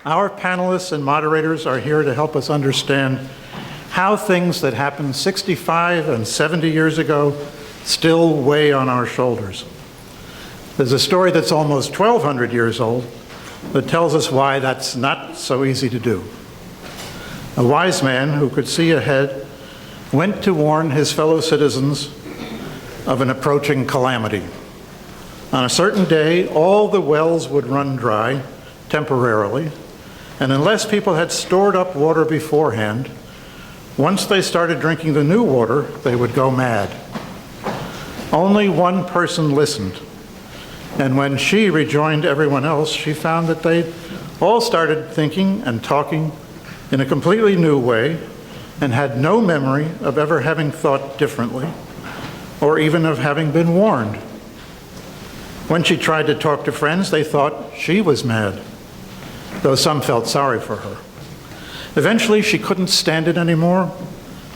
Our panelists and moderators are here to help us understand how things that happened 65 and 70 years ago still weigh on our shoulders. There's a story that's almost 1,200 years old that tells us why that's not so easy to do. A wise man who could see ahead went to warn his fellow citizens of an approaching calamity. On a certain day, all the wells would run dry temporarily, and unless people had stored up water beforehand, once they started drinking the new water, they would go mad. Only one person listened, and when she rejoined everyone else, she found that they all started thinking and talking in a completely new way and had no memory of ever having thought differently or even of having been warned. When she tried to talk to friends, they thought she was mad, though some felt sorry for her. Eventually, she couldn't stand it anymore,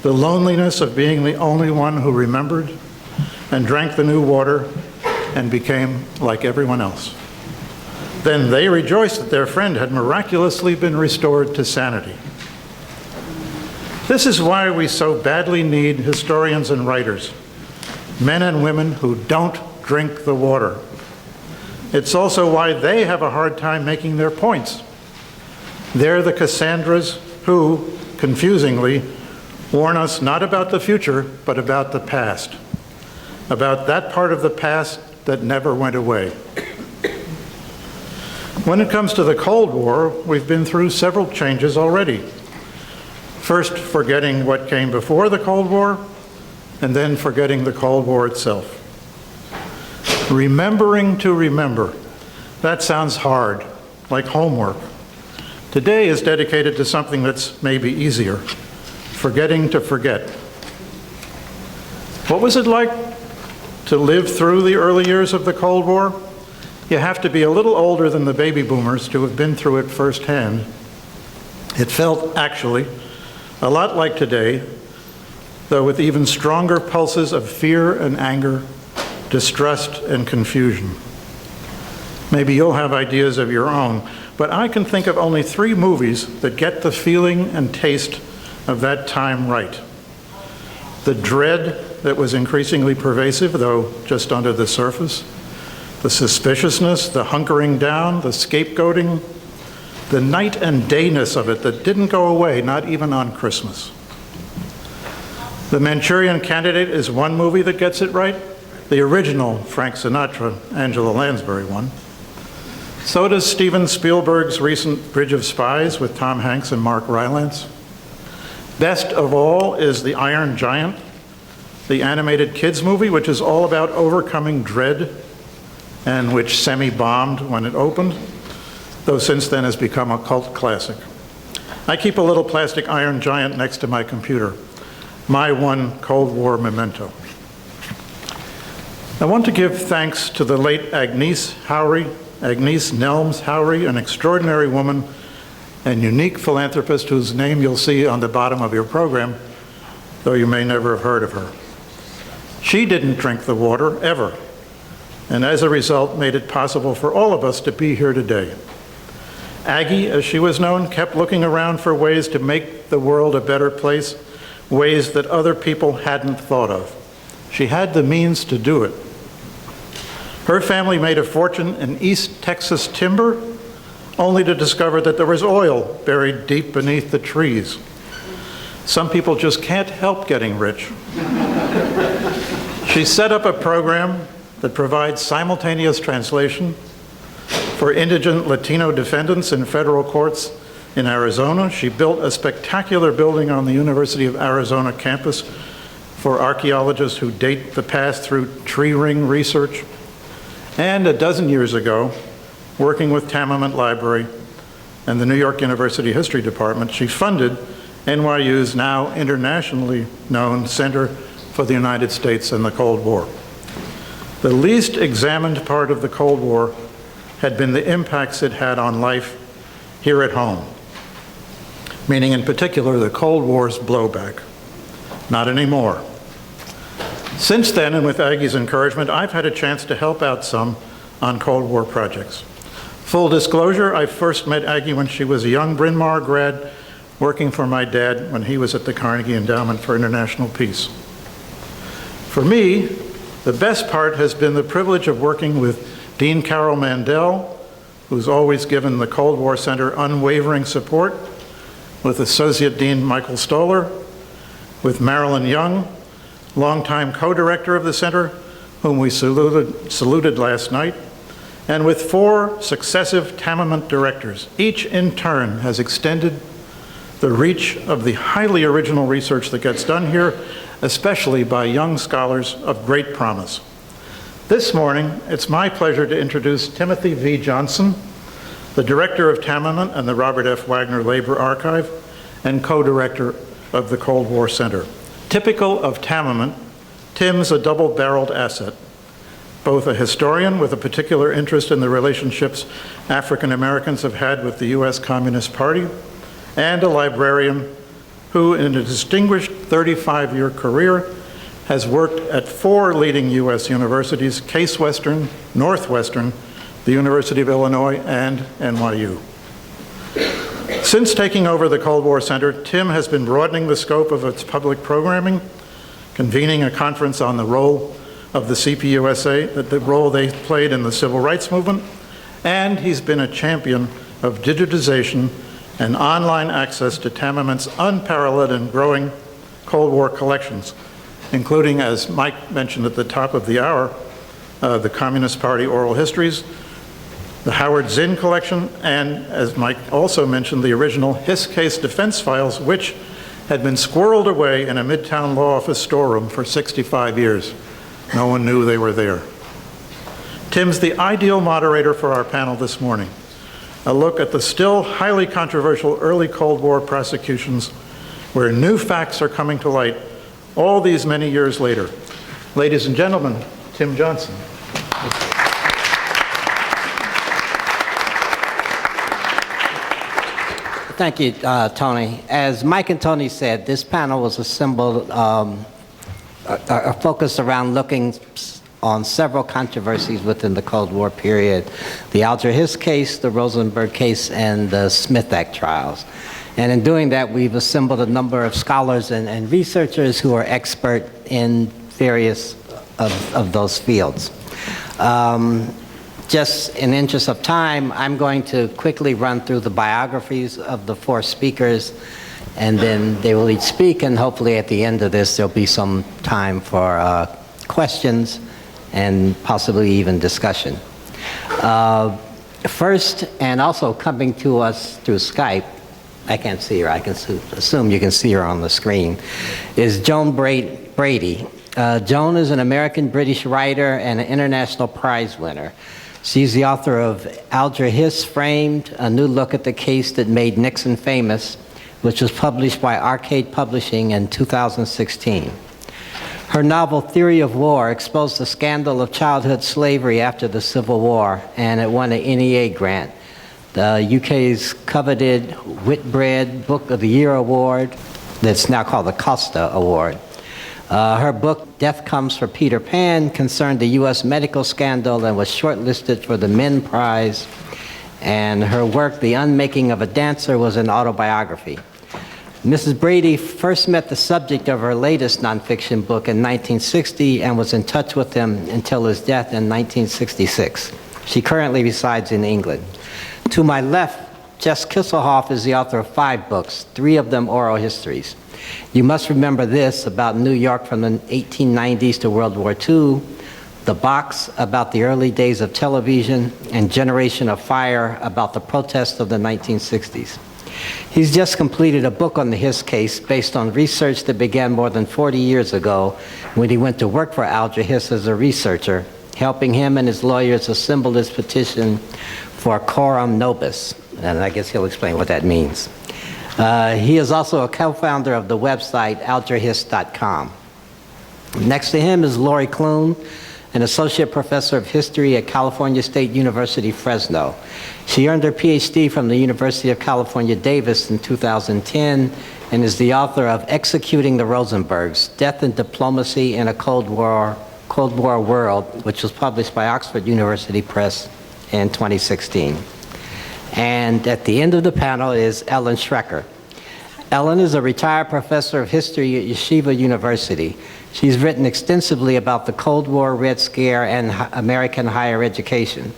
the loneliness of being the only one who remembered, and drank the new water and became like everyone else. Then they rejoiced that their friend had miraculously been restored to sanity. This is why we so badly need historians and writers, men and women who don't drink the water. It's also why they have a hard time making their points. They're the Cassandras who, confusingly, warn us not about the future, but about the past, about that part of the past that never went away. When it comes to the Cold War, we've been through several changes already. First, forgetting what came before the Cold War, and then forgetting the Cold War itself. Remembering to remember. That sounds hard, like homework. Today is dedicated to something that's maybe easier, forgetting to forget. What was it like to live through the early years of the Cold War? You have to be a little older than the baby boomers to have been through it firsthand. It felt, actually, a lot like today, though with even stronger pulses of fear and anger, distrust and confusion. Maybe you'll have ideas of your own, but I can think of only 3 movies that get the feeling and taste of that time right. The dread that was increasingly pervasive, though just under the surface, the suspiciousness, the hunkering down, the scapegoating, the night and dayness of it that didn't go away, not even on Christmas. The Manchurian Candidate is one movie that gets it right, the original Frank Sinatra, Angela Lansbury one. So does Steven Spielberg's recent Bridge of Spies with Tom Hanks and Mark Rylance. Best of all is The Iron Giant, the animated kids movie, which is all about overcoming dread and which semi-bombed when it opened, though since then has become a cult classic. I keep a little plastic Iron Giant next to my computer, my one Cold War memento. I want to give thanks to the late Agnes Nelms Howry, an extraordinary woman and unique philanthropist whose name you'll see on the bottom of your program, though you may never have heard of her. She didn't drink the water, ever, and as a result made it possible for all of us to be here today. Aggie, as she was known, kept looking around for ways to make the world a better place, ways that other people hadn't thought of. She had the means to do it. Her family made a fortune in East Texas timber, only to discover that there was oil buried deep beneath the trees. Some people just can't help getting rich. She set up a program that provides simultaneous translation for indigent Latino defendants in federal courts in Arizona. She built a spectacular building on the University of Arizona campus for archaeologists who date the past through tree ring research. And a dozen years ago, working with Tamiment Library and the New York University History Department, she funded NYU's now internationally known Center for the United States and the Cold War. The least examined part of the Cold War had been the impacts it had on life here at home, meaning in particular the Cold War's blowback. Not anymore. Since then, and with Aggie's encouragement, I've had a chance to help out some on Cold War projects. Full disclosure, I first met Aggie when she was a young Bryn Mawr grad working for my dad when he was at the Carnegie Endowment for International Peace. For me, the best part has been the privilege of working with Dean Carol Mandel, who's always given the Cold War Center unwavering support, with Associate Dean Michael Stoller, with Marilyn Young, longtime co-director of the center, whom we saluted last night, and with 4 successive Tamiment directors. Each in turn has extended the reach of the highly original research that gets done here, especially by young scholars of great promise. This morning, it's my pleasure to introduce Timothy V. Johnson, the director of Tamiment and the Robert F. Wagner Labor Archive, and co-director of the Cold War Center. Typical of Tamiment, Tim's a double-barreled asset, both a historian with a particular interest in the relationships African Americans have had with the U.S. Communist Party, and a librarian who, in a distinguished 35-year career, has worked at 4 leading U.S. universities: Case Western, Northwestern, the University of Illinois, and NYU. Since taking over the Cold War Center, Tim has been broadening the scope of its public programming, convening a conference on the role of the CPUSA, the role they played in the civil rights movement, and he's been a champion of digitization and online access to Tamiment's unparalleled and growing Cold War collections, including, as Mike mentioned at the top of the hour, the Communist Party oral histories, the Howard Zinn collection, and, as Mike also mentioned, the original Hiss case defense files, which had been squirreled away in a Midtown law office storeroom for 65 years. No one knew they were there. Tim's the ideal moderator for our panel this morning. A look at the still highly controversial early Cold War prosecutions where new facts are coming to light all these many years later. Ladies and gentlemen, Tim Johnson. Thank you, Tony. As Mike and Tony said, this panel was assembled, focused around looking on several controversies within the Cold War period: the Alger Hiss case, the Rosenberg case, and the Smith Act trials. And in doing that, we've assembled a number of scholars and researchers who are expert in various of those fields. Just in the interest of time, I'm going to quickly run through the biographies of the 4 speakers, and then they will each speak, and hopefully at the end of this, there'll be some time for questions and possibly even discussion. First, and also coming to us through Skype, I can't see her, I can assume you can see her on the screen, is Joan Brady. Joan is an American-British writer and an international prize winner. She's the author of Alger Hiss, Framed, a new look at the case that made Nixon famous, which was published by Arcade Publishing in 2016. Her novel Theory of War exposed the scandal of childhood slavery after the Civil War, and it won an NEA grant, the UK's coveted Whitbread Book of the Year Award, that's now called the Costa Award. Her book, Death Comes for Peter Pan, concerned the U.S. medical scandal and was shortlisted for the Min Prize. And her work, The Unmaking of a Dancer, was an autobiography. Mrs. Brady first met the subject of her latest nonfiction book in 1960 and was in touch with him until his death in 1966. She currently resides in England. To my left, Jess Kisseloff is the author of 5 books, 3 of them oral histories. You must remember this about New York from the 1890s to World War II, The Box about the early days of television, and Generation of Fire about the protests of the 1960s. He's just completed a book on the Hiss case based on research that began more than 40 years ago when he went to work for Alger Hiss as a researcher, helping him and his lawyers assemble his petition for coram nobis, and I guess he'll explain what that means. He is also a co-founder of the website algerhiss.com. Next to him is Lorie Klum, an associate professor of history at California State University, Fresno. She earned her PhD from the University of California, Davis in 2010 and is the author of Executing the Rosenbergs, Death and Diplomacy in a Cold War World, which was published by Oxford University Press in 2016. And at the end of the panel is Ellen Schrecker. Ellen is a retired professor of history at Yeshiva University. She's written extensively about the Cold War, Red Scare, and American higher education.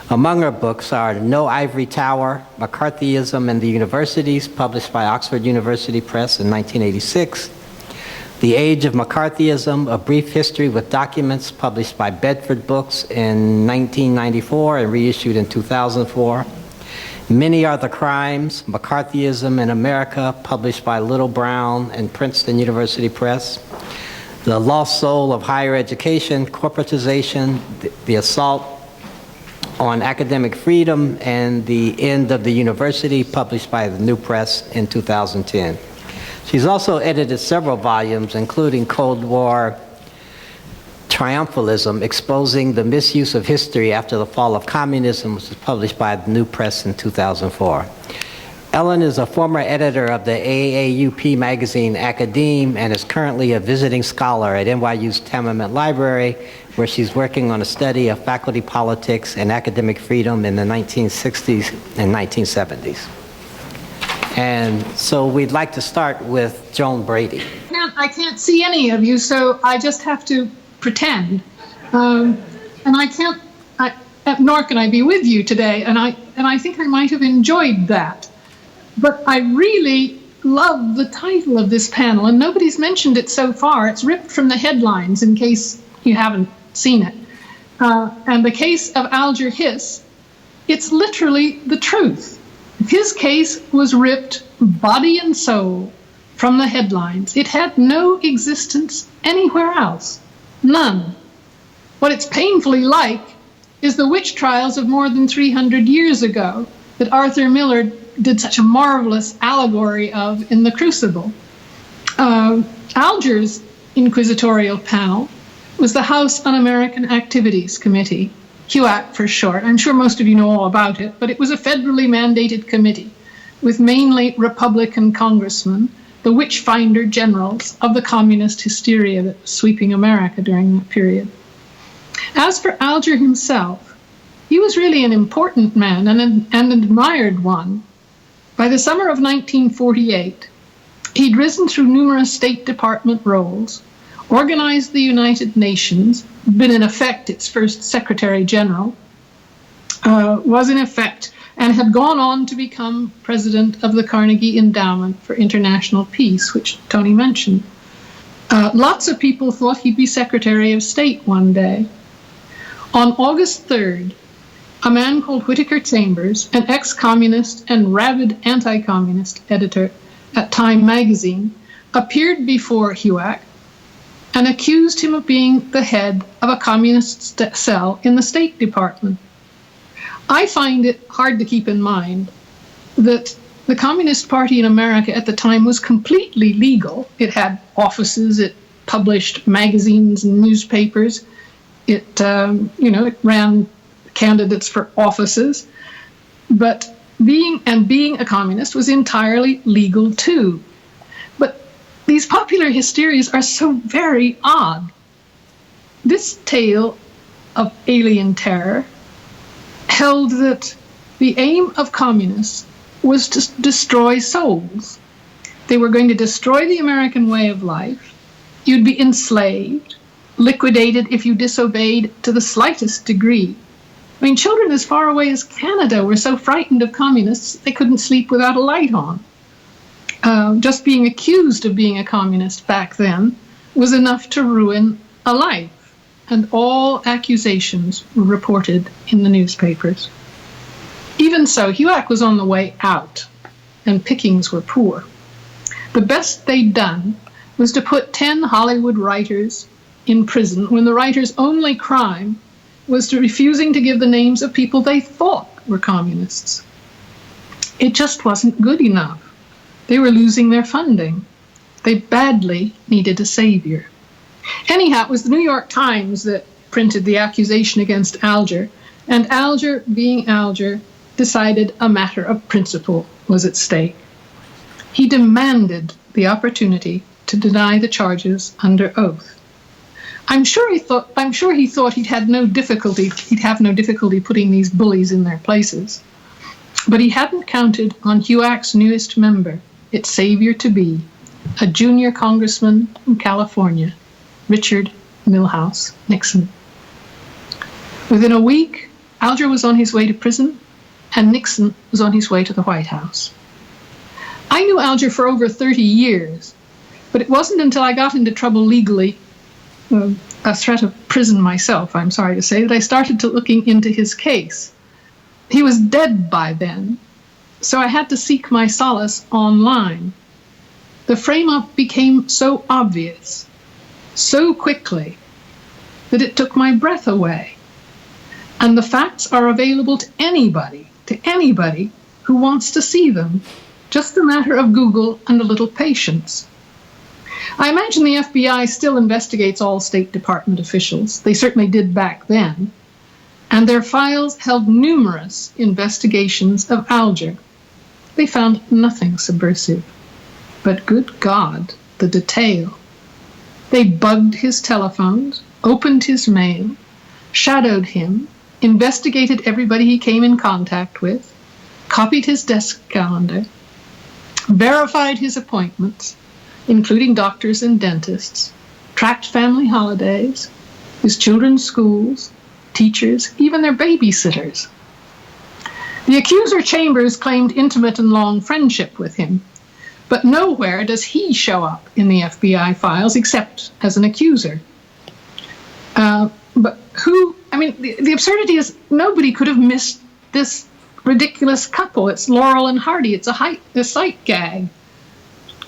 Among her books are No Ivory Tower, McCarthyism and the Universities, published by Oxford University Press in 1986, The Age of McCarthyism, A Brief History with Documents, published by Bedford Books in 1994 and reissued in 2004, Many Are the Crimes, McCarthyism in America, published by Little Brown and Princeton University Press, The Lost Soul of Higher Education, Corporatization, the Assault on Academic Freedom, and The End of the University, published by the New Press in 2010. She's also edited several volumes, including Cold War Triumphalism, Exposing the Misuse of History After the Fall of Communism, which was published by the New Press in 2004. Ellen is a former editor of the AAUP magazine Academe and is currently a visiting scholar at NYU's Tamiment Library, where she's working on a study of faculty politics and academic freedom in the 1960s and 1970s. And so we'd like to start with Joan Brady. I can't see any of you, so I just have to pretend. And I can't, nor can I be with you today, and I think I might have enjoyed that. But I really love the title of this panel, and nobody's mentioned it so far. It's ripped from the headlines in case you haven't seen it. And the case of Alger Hiss, it's literally the truth. His case was ripped body and soul from the headlines. It had no existence anywhere else. None. What it's painfully like is the witch trials of more than 300 years ago that Arthur Miller did such a marvelous allegory of in The Crucible. Alger's inquisitorial panel was the House Un-American Activities Committee, HUAC for short. I'm sure most of you know all about it, but it was a federally mandated committee with mainly Republican congressmen, the witch-finder generals of the communist hysteria that was sweeping America during that period. As for Alger himself, he was really an important man and an admired one. By the summer of 1948, he'd risen through numerous State Department roles, organized the United Nations, been in effect its first Secretary General, was in effect, and had gone on to become president of the Carnegie Endowment for International Peace, which Tony mentioned. Lots of people thought he'd be Secretary of State one day. On August 3rd, a man called Alger Chambers, an ex-communist and rabid anti-communist editor at Time magazine, appeared before HUAC and accused him of being the head of a communist cell in the State Department. I find it hard to keep in mind that the Communist Party in America at the time was completely legal. It had offices, it published magazines and newspapers, it ran candidates for offices, but being a communist was entirely legal too. But these popular hysterias are so very odd. This tale of alien terror held that the aim of communists was to destroy souls. They were going to destroy the American way of life. You'd be enslaved, liquidated if you disobeyed to the slightest degree. I mean, children as far away as Canada were so frightened of communists they couldn't sleep without a light on. Just being accused of being a communist back then was enough to ruin a life, and all accusations were reported in the newspapers. Even so, HUAC was on the way out, and pickings were poor. The best they'd done was to put 10 Hollywood writers in prison when the writers' only crime was to refusing to give the names of people they thought were communists. It just wasn't good enough. They were losing their funding. They badly needed a savior. Anyhow, it was the New York Times that printed the accusation against Alger, and Alger, being Alger, decided a matter of principle was at stake. He demanded the opportunity to deny the charges under oath. I'm sure he thought he'd have no difficulty putting these bullies in their places. But he hadn't counted on HUAC's newest member, its savior-to-be, a junior congressman from California, Richard Milhouse Nixon. Within a week, Alger was on his way to prison, and Nixon was on his way to the White House. I knew Alger for over 30 years, but it wasn't until I got into trouble legally, a threat of prison myself, I'm sorry to say, that I started to looking into his case. He was dead by then, so I had to seek my solace online. The frame-up became so obvious, so quickly, that it took my breath away. And the facts are available to anybody who wants to see them. Just a matter of Google and a little patience. I imagine the FBI still investigates all State Department officials. They certainly did back then. And their files held numerous investigations of Alger. They found nothing subversive. But good God, the detail. They bugged his telephones, opened his mail, shadowed him, investigated everybody he came in contact with, copied his desk calendar, verified his appointments, including doctors and dentists, tracked family holidays, his children's schools, teachers, even their babysitters. The accuser Chambers claimed intimate and long friendship with him, but nowhere does he show up in the FBI files except as an accuser. But who, I mean, the absurdity is nobody could have missed this ridiculous couple. It's Laurel and Hardy. It's a sight gag.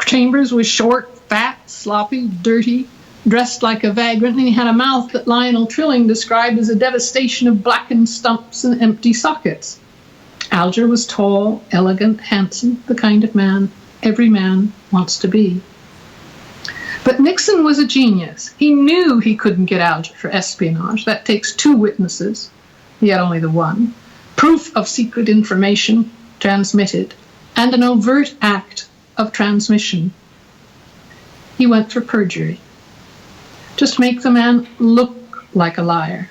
Chambers was short, fat, sloppy, dirty, dressed like a vagrant, and he had a mouth that Lionel Trilling described as a devastation of blackened stumps and empty sockets. Alger was tall, elegant, handsome, the kind of man every man wants to be. But Nixon was a genius. He knew he couldn't get Alger for espionage. That takes 2 witnesses. He had only the one. Proof of secret information transmitted, and an overt act of transmission. He went for perjury. Just make the man look like a liar.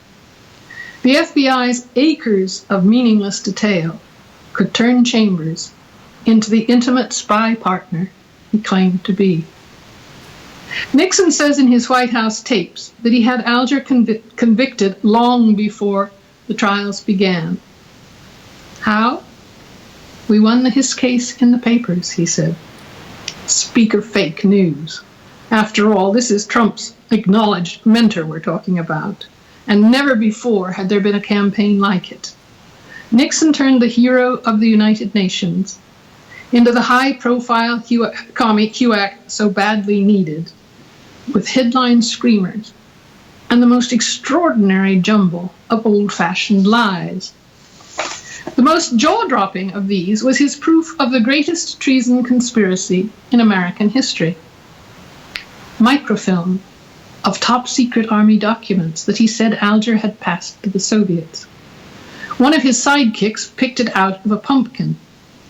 The FBI's acres of meaningless detail could turn Chambers into the intimate spy partner he claimed to be. Nixon says in his White House tapes that he had Alger convicted long before the trials began. How? We won the Hiss case in the papers, he said. Speak of fake news. After all, this is Trump's acknowledged mentor we're talking about, and never before had there been a campaign like it. Nixon turned the hero of the United Nations into the high-profile commie HUAC so badly needed, with headline screamers and the most extraordinary jumble of old-fashioned lies. The most jaw-dropping of these was his proof of the greatest treason conspiracy in American history. Microfilm of top-secret army documents that he said Alger had passed to the Soviets. One of his sidekicks picked it out of a pumpkin,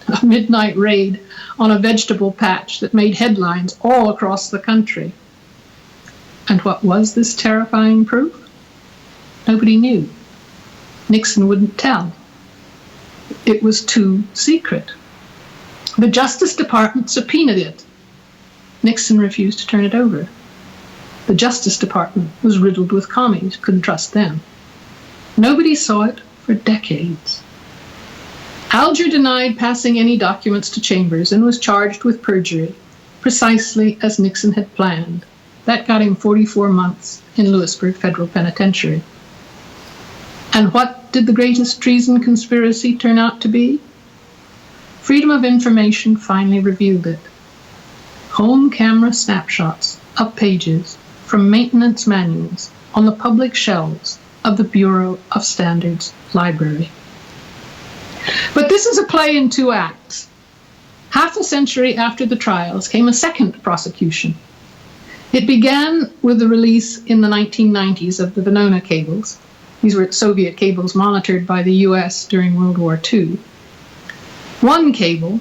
a midnight raid on a vegetable patch that made headlines all across the country. And what was this terrifying proof? Nobody knew. Nixon wouldn't tell. It was too secret. The Justice Department subpoenaed it. Nixon refused to turn it over. The Justice Department was riddled with commies, couldn't trust them. Nobody saw it for decades. Alger denied passing any documents to Chambers and was charged with perjury, precisely as Nixon had planned. That got him 44 months in Lewisburg Federal Penitentiary. And what did the greatest treason conspiracy turn out to be? Freedom of Information finally revealed it. Home camera snapshots of pages from maintenance manuals on the public shelves of the Bureau of Standards Library. But this is a play in 2 acts. Half a century after the trials came a second prosecution. It began with the release in the 1990s of the Venona cables. These were Soviet cables monitored by the US during World War II. One cable,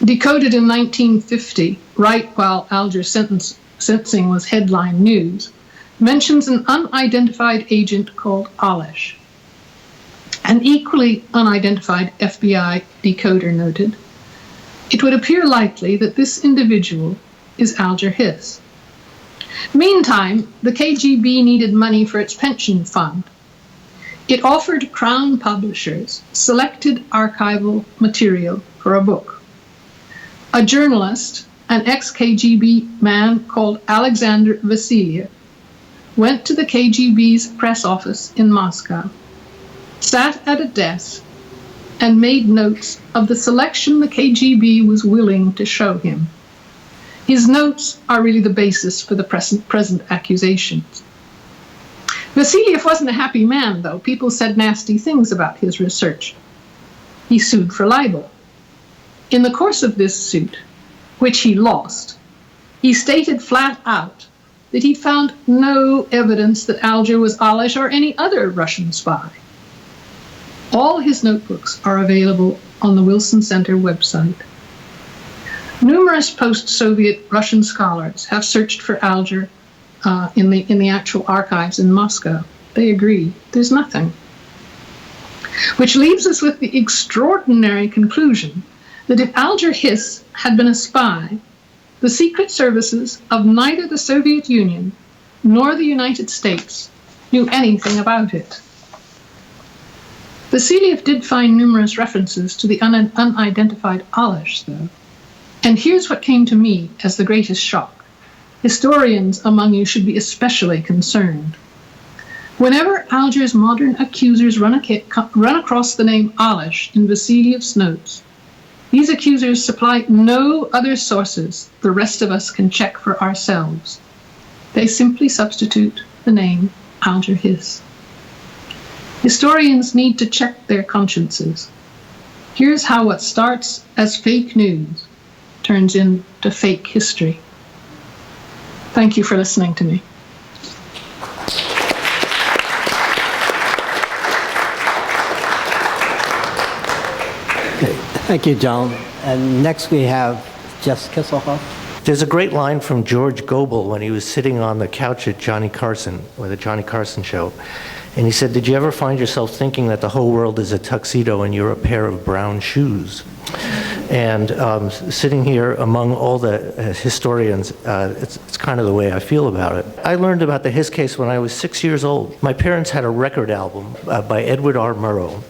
decoded in 1950, right while Alger's sentencing was headline news, mentions an unidentified agent called Alesh. An equally unidentified FBI decoder noted, "It would appear likely that this individual is Alger Hiss." Meantime, the KGB needed money for its pension fund. It offered Crown publishers selected archival material for a book. A journalist, an ex-KGB man called Alexander Vasiliev, went to the KGB's press office in Moscow, sat at a desk, and made notes of the selection the KGB was willing to show him. His notes are really the basis for the present accusations. Vasiliev wasn't a happy man, though. People said nasty things about his research. He sued for libel. In the course of this suit, which he lost, he stated flat out that he found no evidence that Alger was Alish or any other Russian spy. All his notebooks are available on the Wilson Center website. Numerous post-Soviet Russian scholars have searched for Alger in the actual archives in Moscow. They agree there's nothing. Which leaves us with the extraordinary conclusion that if Alger Hiss had been a spy, the secret services of neither the Soviet Union nor the United States knew anything about it. Vasiliev did find numerous references to the unidentified Alish, though. And here's what came to me as the greatest shock. Historians among you should be especially concerned. Whenever Alger's modern accusers run across the name Alish in Vasiliev's notes, these accusers supply no other sources the rest of us can check for ourselves. They simply substitute the name Alger Hiss. Historians need to check their consciences. Here's how what starts as fake news turns into fake history. Thank you for listening to me. Okay. Thank you, Joan. And next we have Jess Kisseloff. There's a great line from George Gobel when he was sitting on the couch at Johnny Carson, or the Johnny Carson show. And he said, "Did you ever find yourself thinking that the whole world is a tuxedo and you're a pair of brown shoes?" And sitting here among all the historians, it's kind of the way I feel about it. I learned about the Hiss case when I was 6 years old. My parents had a record album by Edward R. Murrow.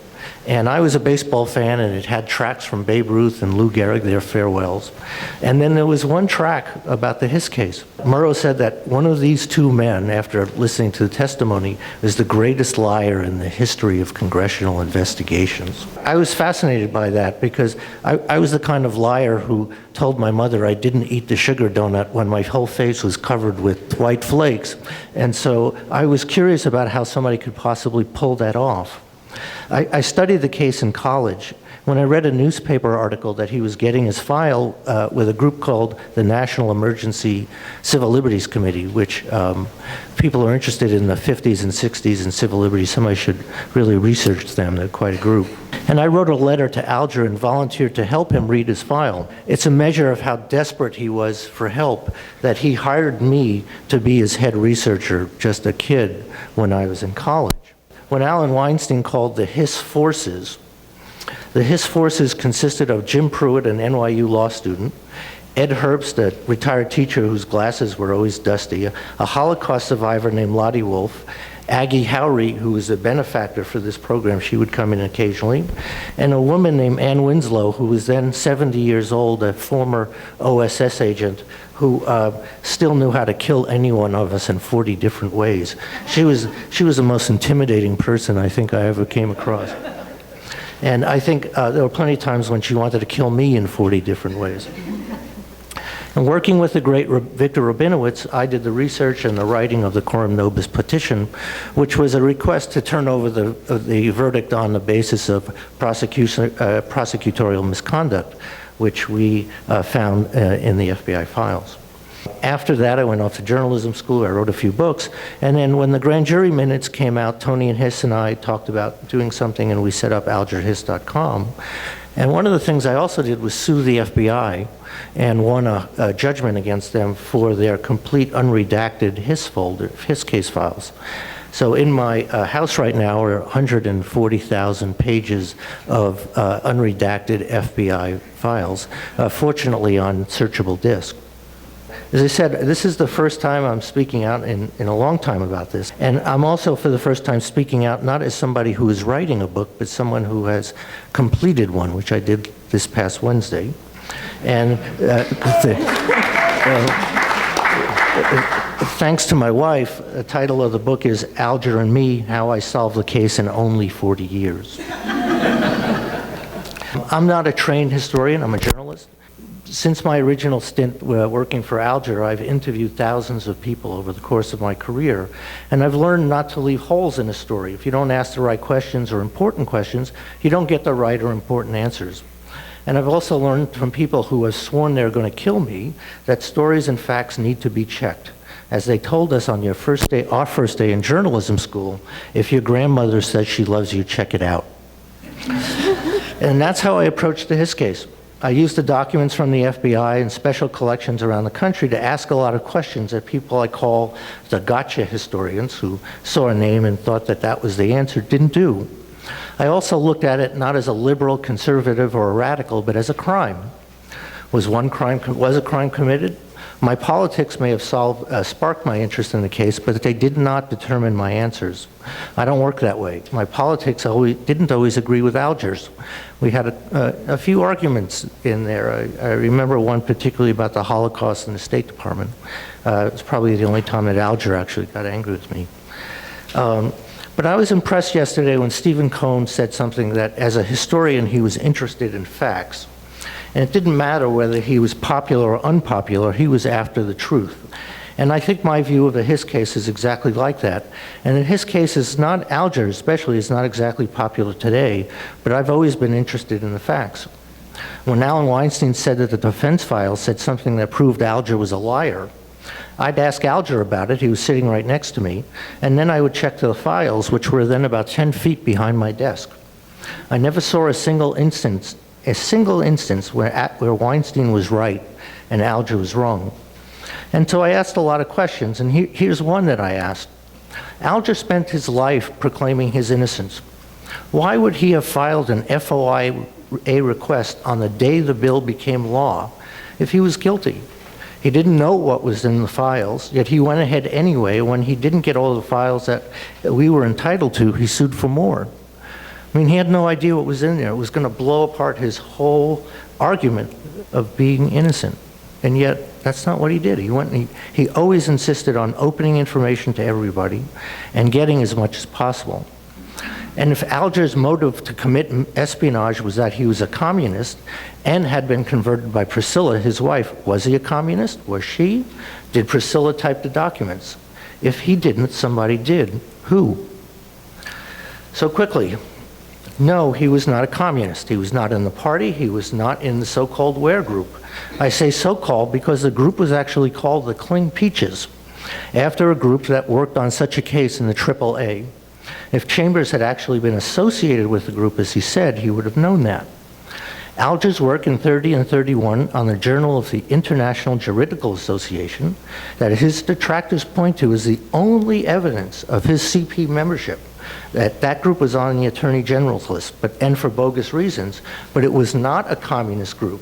And I was a baseball fan, and it had tracks from Babe Ruth and Lou Gehrig, their farewells. And then there was one track about the Hiss case. Murrow said that one of these two men, after listening to the testimony, is the greatest liar in the history of congressional investigations. I was fascinated by that because I was the kind of liar who told my mother I didn't eat the sugar donut when my whole face was covered with white flakes. And so I was curious about how somebody could possibly pull that off. I studied the case in college. When I read a newspaper article that he was getting his file with a group called the National Emergency Civil Liberties Committee, which people are interested in the 50s and 60s in civil liberties. Somebody should really research them. They're quite a group. And I wrote a letter to Alger and volunteered to help him read his file. It's a measure of how desperate he was for help that he hired me to be his head researcher, just a kid, when I was in college. When Alan Weinstein called the Hiss Forces consisted of Jim Pruitt, an NYU law student, Ed Herbst, a retired teacher whose glasses were always dusty, a Holocaust survivor named Lottie Wolf, Aggie Howry, who was a benefactor for this program, she would come in occasionally, and a woman named Ann Winslow, who was then 70 years old, a former OSS agent, who still knew how to kill any one of us in 40 different ways. She was the most intimidating person I think I ever came across. And I think there were plenty of times when she wanted to kill me in 40 different ways. And working with the great Victor Rabinowitz, I did the research and the writing of the Coram Nobis petition, which was a request to turn over the verdict on the basis of prosecutorial misconduct, which we found in the FBI files. After that, I went off to journalism school. I wrote a few books. And then when the grand jury minutes came out, Tony and Hiss and I talked about doing something, and we set up algerhiss.com. And one of the things I also did was sue the FBI and won a judgment against them for their complete unredacted Hiss folder, Hiss case files. So in my house right now are 140,000 pages of unredacted FBI files, fortunately on searchable disk. As I said, this is the first time I'm speaking out in a long time about this. And I'm also, for the first time, speaking out not as somebody who is writing a book, but someone who has completed one, which I did this past Wednesday. And thanks to my wife, the title of the book is Alger and Me, How I Solved the Case in Only 40 Years. I'm not a trained historian, I'm a journalist. Since my original stint working for Alger, I've interviewed thousands of people over the course of my career, and I've learned not to leave holes in a story. If you don't ask the right questions or important questions, you don't get the right or important answers. And I've also learned from people who have sworn they're going to kill me that stories and facts need to be checked. As they told us on our first day in journalism school, if your grandmother says she loves you, check it out. And that's how I approached the Hiss case. I used the documents from the FBI and special collections around the country to ask a lot of questions that people I call the gotcha historians, who saw a name and thought that that was the answer, didn't do. I also looked at it not as a liberal, conservative, or a radical, but as a crime. Was a crime committed? My politics may have sparked my interest in the case, but they did not determine my answers. I don't work that way. My politics didn't always agree with Alger's. We had a few arguments in there. I remember one particularly about the Holocaust in the State Department. It's probably the only time that Alger actually got angry with me. But I was impressed yesterday when Stephen Cohn said something that, as a historian, he was interested in facts. And it didn't matter whether he was popular or unpopular, he was after the truth. And I think my view of the Hiss case is exactly like that. And the Hiss case is not, Alger especially, is not exactly popular today, but I've always been interested in the facts. When Alan Weinstein said that the defense file said something that proved Alger was a liar, I'd ask Alger about it, he was sitting right next to me, and then I would check the files, which were then about 10 feet behind my desk. I never saw a single instance where Weinstein was right and Alger was wrong. And so I asked a lot of questions, and here's one that I asked. Alger spent his life proclaiming his innocence. Why would he have filed an FOIA request on the day the bill became law if he was guilty? He didn't know what was in the files, yet he went ahead anyway. When he didn't get all the files that we were entitled to, he sued for more. I mean, he had no idea what was in there. It was going to blow apart his whole argument of being innocent. And yet, that's not what he did. He always insisted on opening information to everybody and getting as much as possible. And if Alger's motive to commit espionage was that he was a communist and had been converted by Priscilla, his wife, was he a communist? Was she? Did Priscilla type the documents? If he didn't, somebody did. Who? So quickly, no, he was not a communist. He was not in the party. He was not in the so-called Ware group. I say so-called because the group was actually called the Cling Peaches, after a group that worked on such a case in the AAA. If Chambers had actually been associated with the group, as he said, he would have known that. Alger's work in 30 and 31 on the Journal of the International Juridical Association, that his detractors point to as the only evidence of his CP membership, that group was on the Attorney General's list, and for bogus reasons, but it was not a communist group.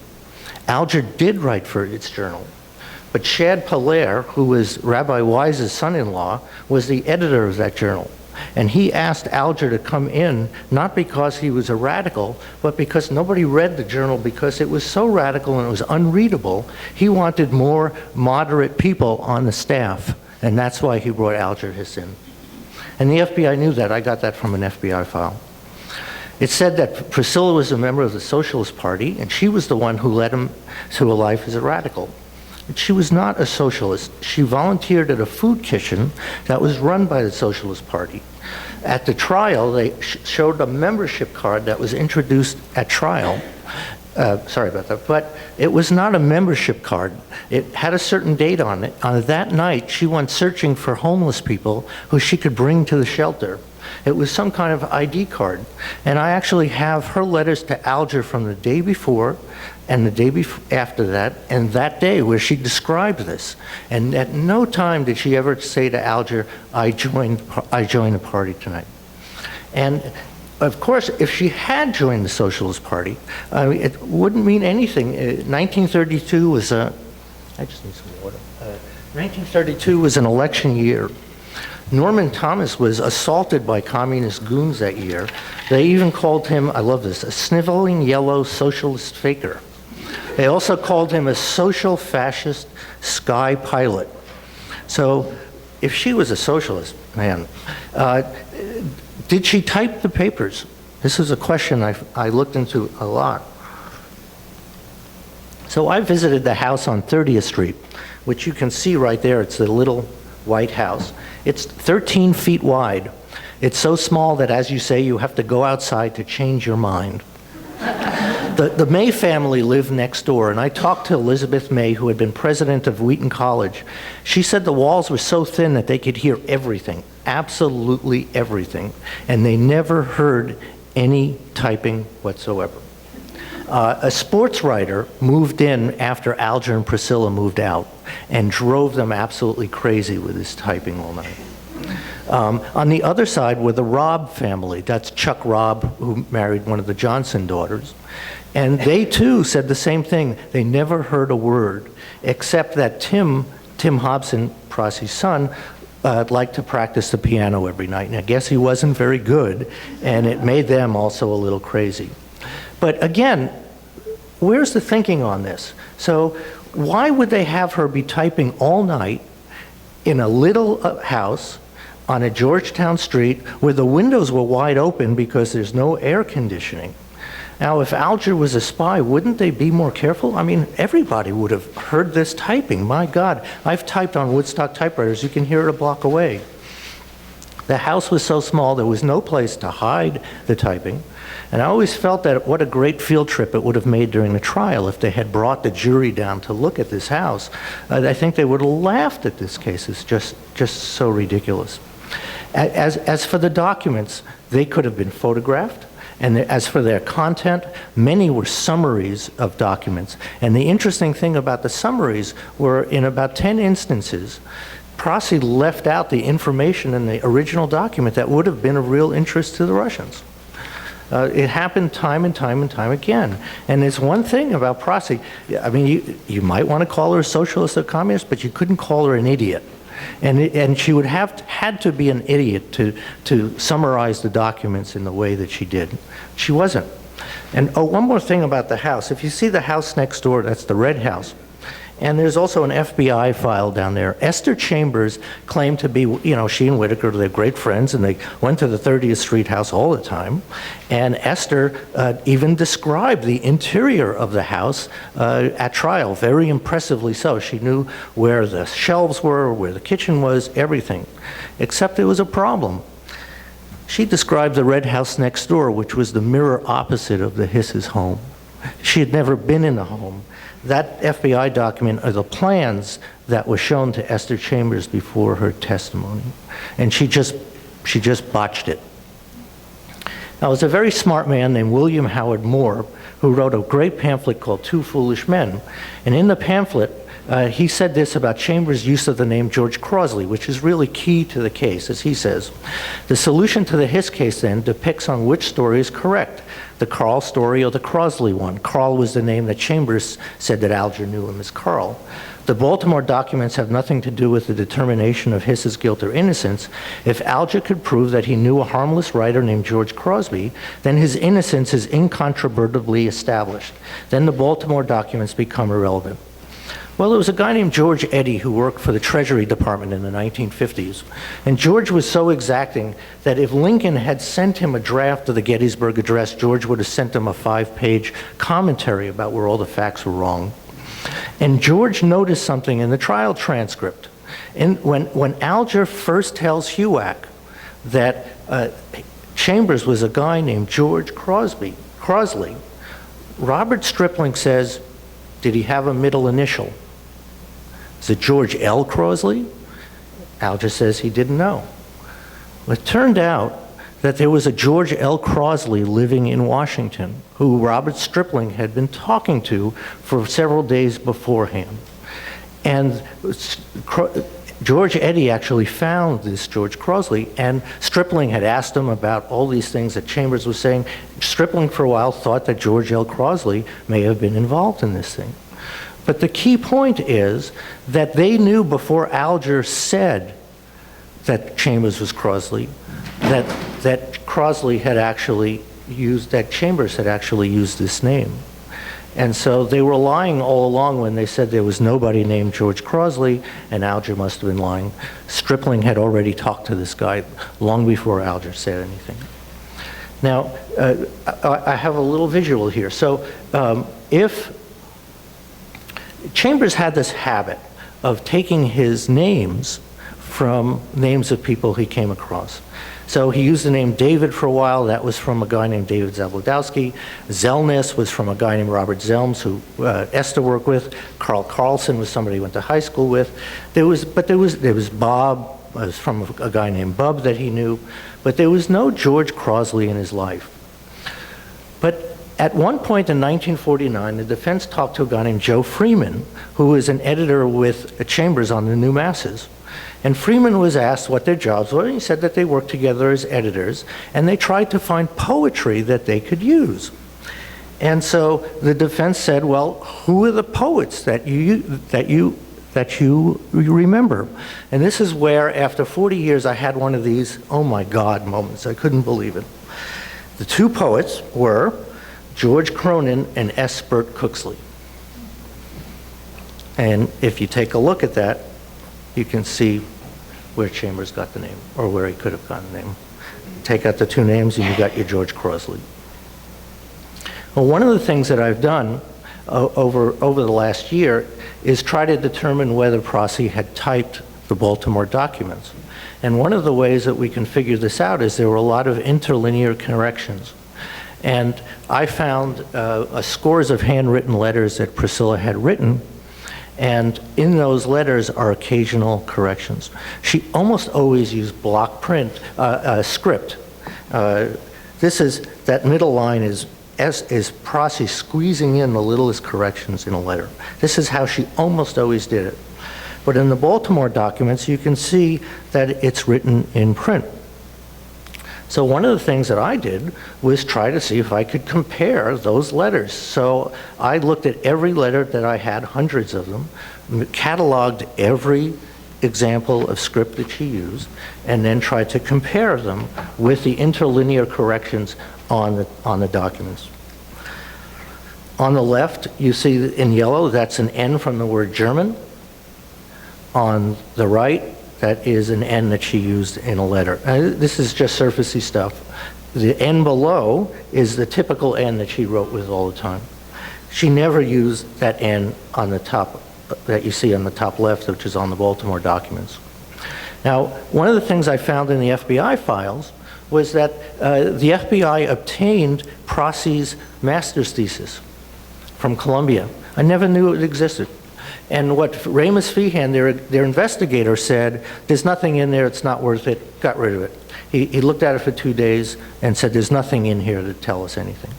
Alger did write for its journal, but Shad Polaire, who was Rabbi Wise's son-in-law, was the editor of that journal. And he asked Alger to come in, not because he was a radical, but because nobody read the journal because it was so radical and it was unreadable. He wanted more moderate people on the staff, and that's why he brought Alger Hiss in. And the FBI knew that. I got that from an FBI file. It said that Priscilla was a member of the Socialist Party, and she was the one who led him to a life as a radical. She was not a socialist. She volunteered at a food kitchen that was run by the Socialist Party. At the trial, they showed a membership card that was introduced at trial. Sorry about that, but it was not a membership card. It had a certain date on it. On that night, she went searching for homeless people who she could bring to the shelter. It was some kind of ID card. And I actually have her letters to Alger from the day before and the day after that, and that day where she described this. And at no time did she ever say to Alger, I joined the party tonight. And of course, if she had joined the Socialist Party, it wouldn't mean anything. 1932 was I just need some water. 1932 was an election year. Norman Thomas was assaulted by communist goons that year. They even called him, I love this, a sniveling yellow socialist faker. They also called him a social fascist sky pilot. So if she was a socialist, man, did she type the papers? This is a question I looked into a lot. So I visited the house on 30th Street, which you can see right there. It's the little white house. It's 13 feet wide. It's so small that, as you say, you have to go outside to change your mind. The May family lived next door, and I talked to Elizabeth May, who had been president of Wheaton College. She said the walls were so thin that they could hear everything, absolutely everything, and they never heard any typing whatsoever. A sports writer moved in after Alger and Priscilla moved out and drove them absolutely crazy with his typing all night. On the other side were the Robb family. That's Chuck Robb, who married one of the Johnson daughters. And they too said the same thing. They never heard a word, except that Tim Hobson, Prossy's son, liked to practice the piano every night. And I guess he wasn't very good, and it made them also a little crazy. But again, where's the thinking on this? So why would they have her be typing all night in a little house on a Georgetown street where the windows were wide open because there's no air conditioning? Now, if Alger was a spy, wouldn't they be more careful? I mean, everybody would have heard this typing. My God, I've typed on Woodstock typewriters. You can hear it a block away. The house was so small, there was no place to hide the typing. And I always felt that what a great field trip it would have made during the trial if they had brought the jury down to look at this house. I think they would have laughed at this case. It's just so ridiculous. As for the documents, they could have been photographed. And as for their content, many were summaries of documents. And the interesting thing about the summaries were, in about 10 instances, Prosy left out the information in the original document that would have been of real interest to the Russians. It happened time and time and time again. And there's one thing about Prosy. I mean, you might want to call her a socialist or communist, but you couldn't call her an idiot. And she would have had to be an idiot to summarize the documents in the way that she did. She wasn't. And one more thing about the house. If you see the house next door, that's the red house. And there's also an FBI file down there. Esther Chambers claimed to be, she and Whitaker, they're great friends, and they went to the 30th Street house all the time. And Esther even described the interior of the house at trial, very impressively so. She knew where the shelves were, where the kitchen was, everything. Except there was a problem. She described the red house next door, which was the mirror opposite of the Hisses' home. She had never been in the home. That FBI document are the plans that were shown to Esther Chambers before her testimony. And she just botched it. Now, there's a very smart man named William Howard Moore who wrote a great pamphlet called Two Foolish Men. And in the pamphlet, he said this about Chambers' use of the name George Crosley, which is really key to the case, as he says. The solution to the Hiss case, then, depicts on which story is correct, the Carl story or the Crosley one. Carl was the name that Chambers said that Alger knew him as Carl. The Baltimore documents have nothing to do with the determination of Hiss's guilt or innocence. If Alger could prove that he knew a harmless writer named George Crosby, then his innocence is incontrovertibly established. Then the Baltimore documents become irrelevant. Well, there was a guy named George Eddy who worked for the Treasury Department in the 1950s. And George was so exacting that if Lincoln had sent him a draft of the Gettysburg Address, George would have sent him a 5-page commentary about where all the facts were wrong. And George noticed something in the trial transcript. When Alger first tells HUAC that Chambers was a guy named George Crosley, Robert Stripling says, did he have a middle initial? Is it George L. Crosley? Alger says he didn't know. Well, it turned out that there was a George L. Crosley living in Washington who Robert Stripling had been talking to for several days beforehand. And George Eddy actually found this George Crosley, and Stripling had asked him about all these things that Chambers was saying. Stripling for a while thought that George L. Crosley may have been involved in this thing. But the key point is that they knew before Alger said that Chambers was Crosley, that Crosley had actually used, that Chambers had actually used this name. And so they were lying all along when they said there was nobody named George Crosley, and Alger must have been lying. Stripling had already talked to this guy long before Alger said anything. Now, I have a little visual here. So if Chambers had this habit of taking his names from names of people he came across. So he used the name David for a while. That was from a guy named David Zabludowski. Zellness was from a guy named Robert Zelms, who Esther worked with. Carl Carlson was somebody he went to high school with. There was Bob, was from a guy named Bub that he knew. But there was no George Crosley in his life. But at one point in 1949, the defense talked to a guy named Joe Freeman, who was an editor with Chambers on the New Masses. And Freeman was asked what their jobs were, and he said that they worked together as editors, and they tried to find poetry that they could use. And so the defense said, well, who are the poets that you remember? And this is where, after 40 years, I had one of these, oh my God moments. I couldn't believe it. The two poets were George Cronin and S. Burt Cooksley. And if you take a look at that, you can see where Chambers got the name, or where he could have gotten the name. Take out the two names and you got your George Crosley. Well, one of the things that I've done over the last year is try to determine whether Prossy had typed the Baltimore documents. And one of the ways that we can figure this out is there were a lot of interlinear corrections. And I found scores of handwritten letters that Priscilla had written, and in those letters are occasional corrections. She almost always used block print, script. That middle line is Prossy squeezing in the littlest corrections in a letter. This is how she almost always did it. But in the Baltimore documents, you can see that it's written in print. So one of the things that I did was try to see if I could compare those letters. So I looked at every letter that I had, hundreds of them, cataloged every example of script that she used, and then tried to compare them with the interlinear corrections on the documents. On the left, you see in yellow, that's an N from the word German. On the right, that is an N that she used in a letter. This is just surfacey stuff. The N below is the typical N that she wrote with all the time. She never used that N on the top, that you see on the top left, which is on the Baltimore documents. Now, one of the things I found in the FBI files was that the FBI obtained Prossy's master's thesis from Columbia. I never knew it existed. And what Ramus Feehan, their investigator, said, there's nothing in there, it's not worth it, got rid of it. He looked at it for 2 days and said, there's nothing in here to tell us anything.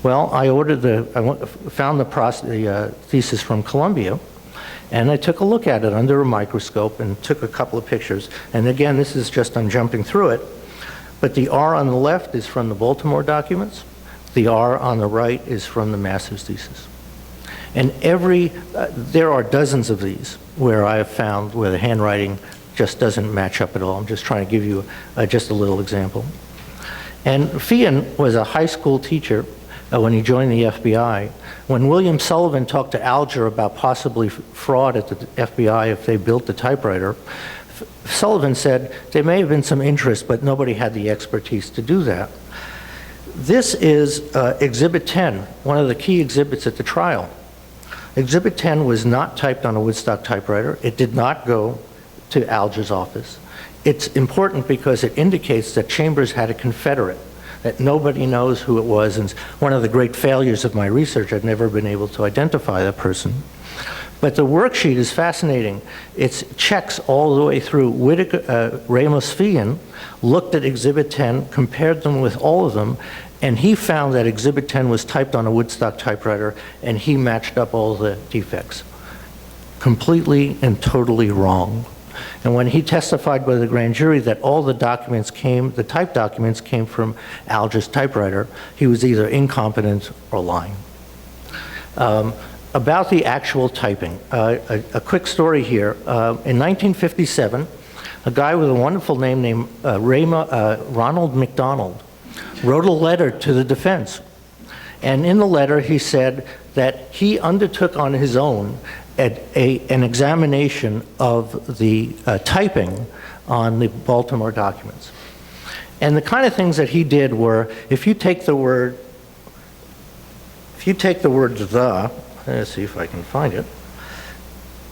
Well, I found the thesis from Columbia, and I took a look at it under a microscope and took a couple of pictures. And again, this is just, I'm jumping through it, but the R on the left is from the Baltimore documents. The R on the right is from the master's thesis. And there are dozens of these where I have found where the handwriting just doesn't match up at all. I'm just trying to give you just a little example. And Feehan was a high school teacher when he joined the FBI. When William Sullivan talked to Alger about possibly fraud at the FBI if they built the typewriter, Sullivan said there may have been some interest, but nobody had the expertise to do that. This is Exhibit 10, one of the key exhibits at the trial. Exhibit 10 was not typed on a Woodstock typewriter. It did not go to Alger's office. It's important because it indicates that Chambers had a confederate, that nobody knows who it was, and one of the great failures of my research, I've never been able to identify that person. But the worksheet is fascinating. It's checks all the way through. Ramos Fian looked at Exhibit 10, compared them with all of them, and he found that Exhibit 10 was typed on a Woodstock typewriter, and he matched up all the defects. Completely and totally wrong. And when he testified by the grand jury that all the documents the typed documents came from Alger's typewriter, he was either incompetent or lying. About the actual typing, a quick story here. In 1957, a guy with a wonderful name named Ronald McDonald wrote a letter to the defense. And in the letter, he said that he undertook on his own an examination of the typing on the Baltimore documents. And the kind of things that he did were, if you take the word the, let's see if I can find it.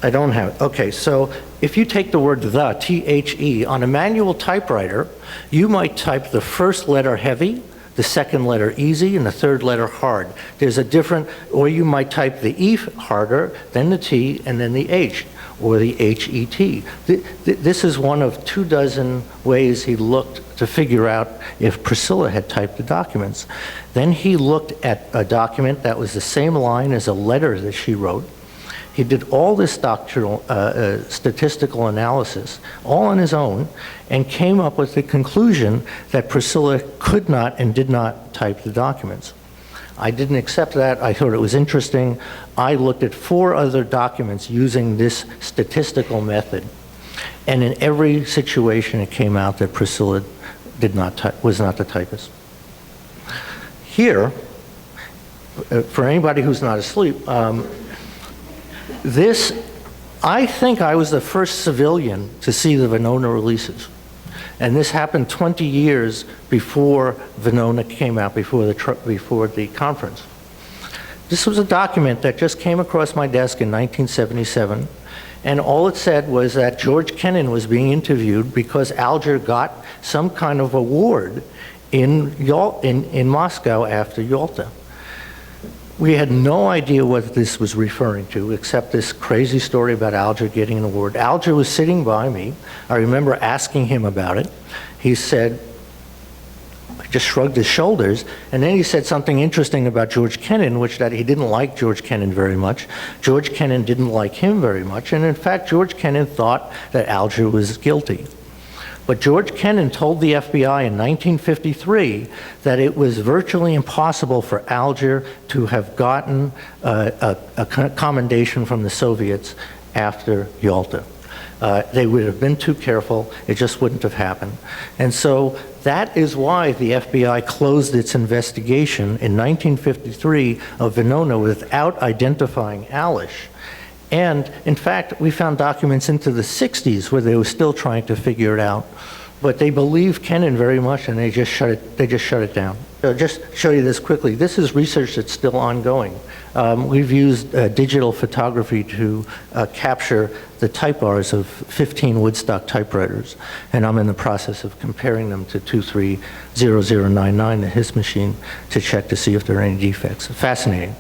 I don't have it. Okay, so if you take the word the, T-H-E, on a manual typewriter, you might type the first letter heavy, the second letter easy, and the third letter hard. There's a different, or you might type the E harder, then the T, and then the H, or the H-E-T. This is one of 24 ways he looked to figure out if Priscilla had typed the documents. Then he looked at a document that was the same line as a letter that she wrote. He did all this doctrinal, statistical analysis, all on his own, and came up with the conclusion that Priscilla could not and did not type the documents. I didn't accept that. I thought it was interesting. I looked at 4 other documents using this statistical method, and in every situation it came out that Priscilla was not the typist. Here, for anybody who's not asleep, I think I was the first civilian to see the Venona releases. And this happened 20 years before Venona came out, before the conference. This was a document that just came across my desk in 1977, and all it said was that George Kennan was being interviewed because Alger got some kind of award in Moscow after Yalta. We had no idea what this was referring to, except this crazy story about Alger getting an award. Alger was sitting by me. I remember asking him about it. He said, just shrugged his shoulders, and then he said something interesting about George Kennan, which that he didn't like George Kennan very much. George Kennan didn't like him very much, and in fact, George Kennan thought that Alger was guilty. But George Kennan told the FBI in 1953 that it was virtually impossible for Alger to have gotten a commendation from the Soviets after Yalta. They would have been too careful. It just wouldn't have happened. And so that is why the FBI closed its investigation in 1953 of Venona without identifying Alish. And in fact, we found documents into the 60s where they were still trying to figure it out. But they believed Kennan very much, and they just shut it down. So just show you this quickly. This is research that's still ongoing. We've used digital photography to capture the type bars of 15 Woodstock typewriters, and I'm in the process of comparing them to 230099, the Hiss machine, to check to see if there are any defects. Fascinating.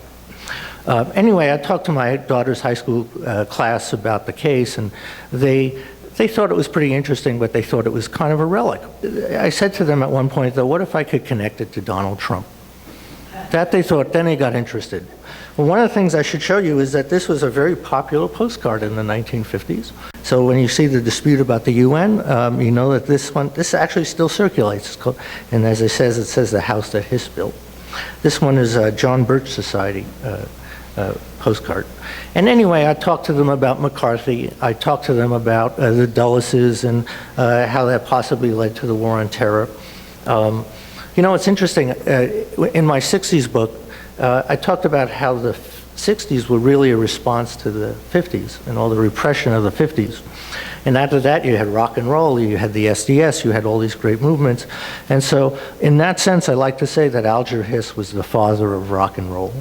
Anyway, I talked to my daughter's high school class about the case, and they thought it was pretty interesting, but they thought it was kind of a relic. I said to them at one point, though, what if I could connect it to Donald Trump? That they thought, then they got interested. Well, one of the things I should show you is that this was a very popular postcard in the 1950s. So when you see the dispute about the UN, you know that this actually still circulates. And as it says the house that Hiss built. This one is a John Birch Society postcard. And anyway, I talked to them about McCarthy. I talked to them about the Dulleses and how that possibly led to the war on terror. You know, it's interesting. In my 60s book, I talked about how the 60s were really a response to the 50s and all the repression of the 50s. And after that, you had rock and roll, you had the SDS, you had all these great movements. And so, in that sense, I like to say that Alger Hiss was the father of rock and roll.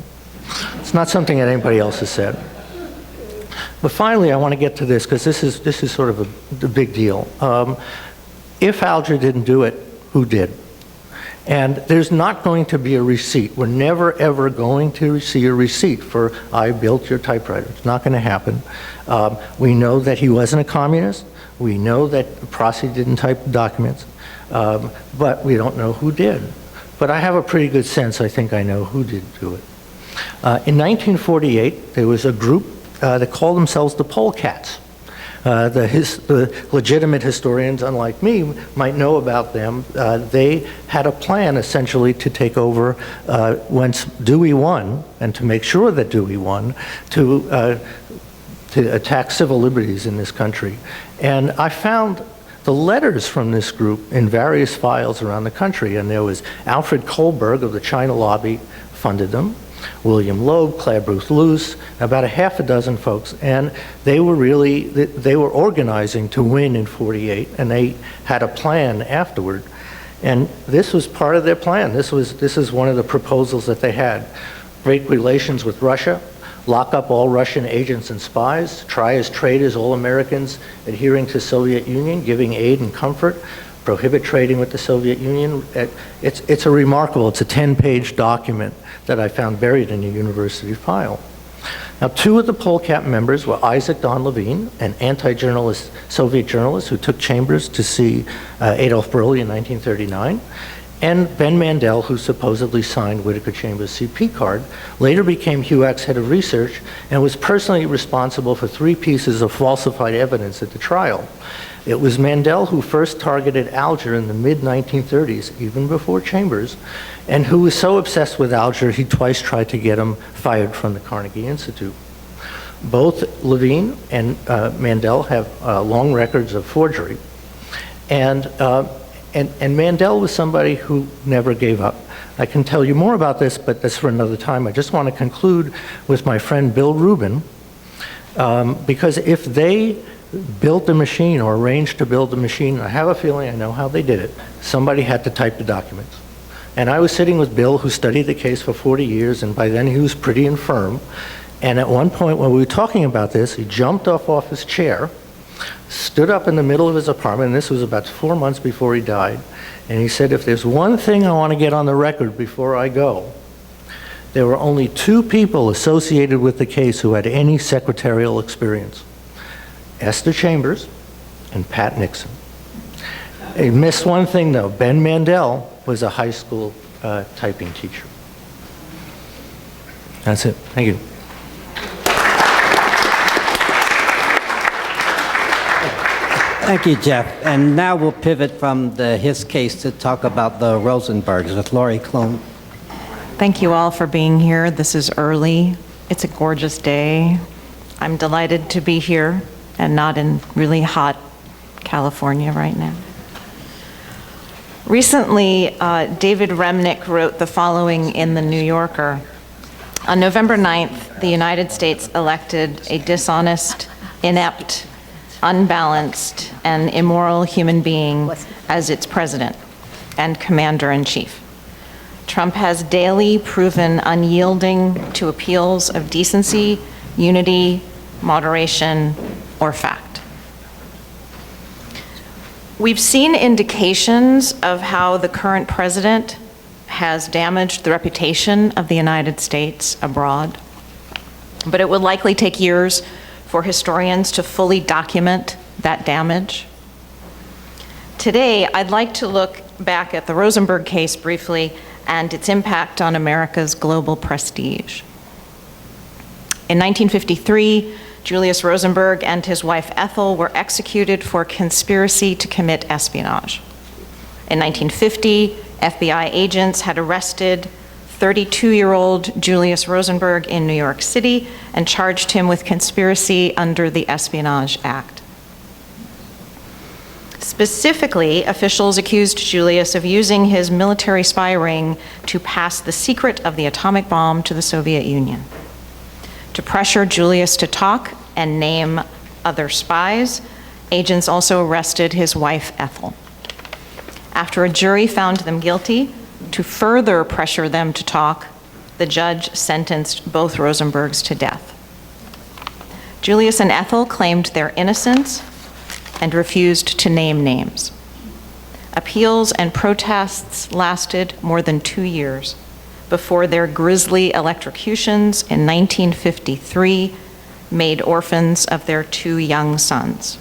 It's not something that anybody else has said. But finally, I want to get to this, because this is sort of the big deal. If Alger didn't do it, who did? And there's not going to be a receipt. We're never, ever going to see a receipt for I built your typewriter. It's not going to happen. We know that he wasn't a communist. We know that Prosy didn't type the documents, but we don't know who did. But I have a pretty good sense, I think I know who did do it. In 1948, there was a group that called themselves the Polecats. The legitimate historians, unlike me, might know about them. They had a plan, essentially, to take over once Dewey won, and to make sure that Dewey won, to attack civil liberties in this country. And I found the letters from this group in various files around the country, and there was Alfred Kohlberg of the China Lobby funded them, William Loeb, Clare Bruce Luce, about a half a dozen folks, and they were organizing to win in '48, and they had a plan afterward, and this was part of their plan. This is one of the proposals that they had: break relations with Russia, lock up all Russian agents and spies, try as traitors all Americans adhering to Soviet Union, giving aid and comfort, prohibit trading with the Soviet Union. It's a 10-page document that I found buried in a university file. Now, two of the Polecat members were Isaac Don Levine, an anti-journalist, Soviet journalist who took Chambers to see Adolf Brody in 1939, and Ben Mandel, who supposedly signed Whittaker Chambers' CP card, later became HUAC's head of research and was personally responsible for 3 pieces of falsified evidence at the trial. It was Mandel who first targeted Alger in the mid-1930s, even before Chambers, and who was so obsessed with Alger he twice tried to get him fired from the Carnegie Institute. Both Levine and Mandel have long records of forgery, and Mandel was somebody who never gave up. I can tell you more about this, but that's for another time. I just want to conclude with my friend Bill Rubin, because if they built the machine or arranged to build the machine, I have a feeling I know how they did it. Somebody had to type the documents. And I was sitting with Bill, who studied the case for 40 years, and by then he was pretty infirm. And at one point when we were talking about this, he jumped off his chair, stood up in the middle of his apartment, and this was about 4 months before he died, and he said, if there's one thing I want to get on the record before I go, there were only 2 people associated with the case who had any secretarial experience: Esther Chambers and Pat Nixon. He missed one thing, though. Ben Mandel was a high school typing teacher. That's it. Thank you. Thank you, Jeff. And now we'll pivot from the Hiss case to talk about the Rosenbergs with Lorie Klum. Thank you all for being here. This is early. It's a gorgeous day. I'm delighted to be here and not in really hot California right now. Recently, David Remnick wrote the following in The New Yorker. On November 9th, the United States elected a dishonest, inept, unbalanced, and immoral human being as its president and commander-in-chief. Trump has daily proven unyielding to appeals of decency, unity, moderation, or fact. We've seen indications of how the current president has damaged the reputation of the United States abroad, but it would likely take years for historians to fully document that damage. Today, I'd like to look back at the Rosenberg case briefly and its impact on America's global prestige. In 1953, Julius Rosenberg and his wife Ethel were executed for conspiracy to commit espionage. In 1950, FBI agents had arrested 32-year-old Julius Rosenberg in New York City and charged him with conspiracy under the Espionage Act. Specifically, officials accused Julius of using his military spy ring to pass the secret of the atomic bomb to the Soviet Union. To pressure Julius to talk and name other spies, agents also arrested his wife, Ethel. After a jury found them guilty, to further pressure them to talk, the judge sentenced both Rosenbergs to death. Julius and Ethel claimed their innocence and refused to name names. Appeals and protests lasted more than 2 years before their grisly electrocutions in 1953 made orphans of their 2 young sons.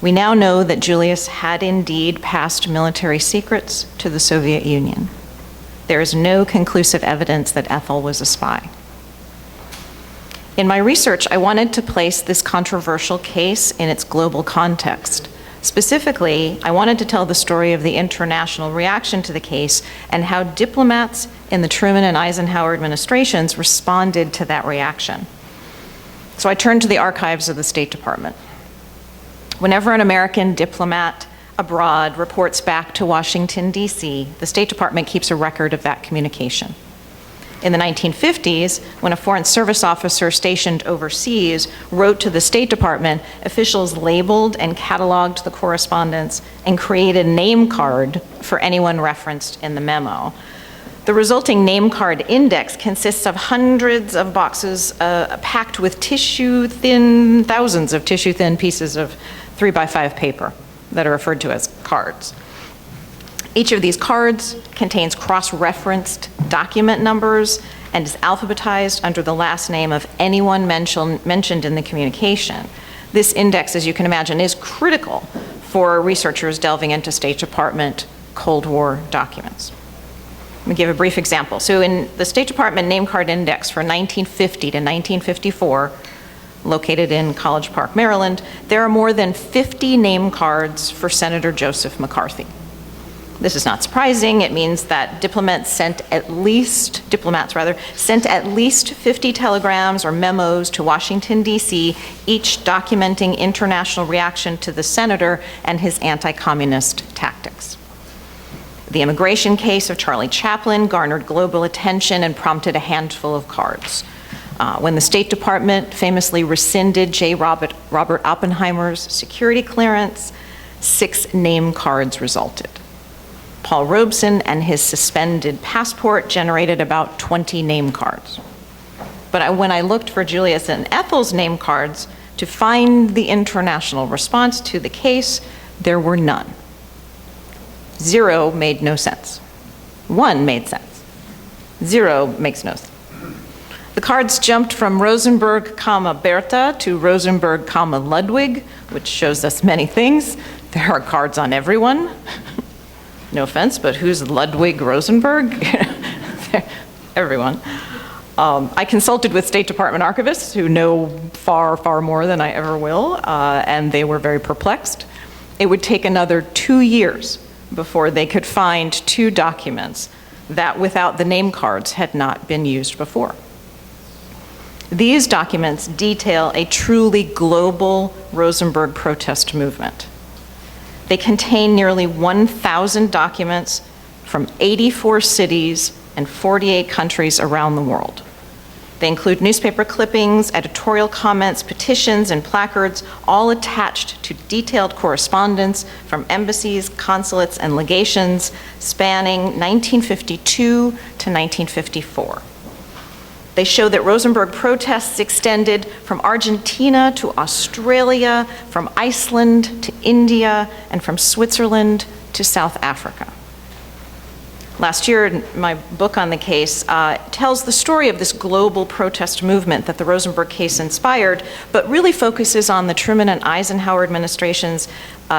We now know that Julius had indeed passed military secrets to the Soviet Union. There is no conclusive evidence that Ethel was a spy. In my research, I wanted to place this controversial case in its global context. Specifically, I wanted to tell the story of the international reaction to the case and how diplomats in the Truman and Eisenhower administrations responded to that reaction. So I turned to the archives of the State Department. Whenever an American diplomat abroad reports back to Washington, D.C., the State Department keeps a record of that communication. In the 1950s, when a Foreign Service officer stationed overseas wrote to the State Department, officials labeled and cataloged the correspondence and created a name card for anyone referenced in the memo. The resulting name card index consists of hundreds of boxes packed with thousands of tissue-thin pieces of 3x5 paper that are referred to as cards. Each of these cards contains cross-referenced document numbers and is alphabetized under the last name of anyone mentioned in the communication. This index, as you can imagine, is critical for researchers delving into State Department Cold War documents. Let me give a brief example. So in the State Department name card index for 1950 to 1954, located in College Park, Maryland, there are more than 50 name cards for Senator Joseph McCarthy. This is not surprising. It means that diplomats sent at least 50 telegrams or memos to Washington, D.C., each documenting international reaction to the senator and his anti-communist tactics. The immigration case of Charlie Chaplin garnered global attention and prompted a handful of cards. When the State Department famously rescinded J. Robert Oppenheimer's security clearance, 6 name cards resulted. Paul Robeson and his suspended passport generated about 20 name cards. But when I looked for Julius and Ethel's name cards to find the international response to the case, there were none. 0 made no sense. 1 made sense. 0 makes no sense. The cards jumped from Rosenberg, Bertha to Rosenberg, Ludwig, which shows us many things. There are cards on everyone. No offense, but who's Ludwig Rosenberg? Everyone. I consulted with State Department archivists who know far, far more than I ever will, and they were very perplexed. It would take another 2 years before they could find 2 documents that, without the name cards, had not been used before. These documents detail a truly global Rosenberg protest movement. They contain nearly 1,000 documents from 84 cities and 48 countries around the world. They include newspaper clippings, editorial comments, petitions, and placards, all attached to detailed correspondence from embassies, consulates, and legations spanning 1952 to 1954. They show that Rosenberg protests extended from Argentina to Australia, from Iceland to India, and from Switzerland to South Africa. Last year, my book on the case tells the story of this global protest movement that the Rosenberg case inspired, but really focuses on the Truman and Eisenhower administrations,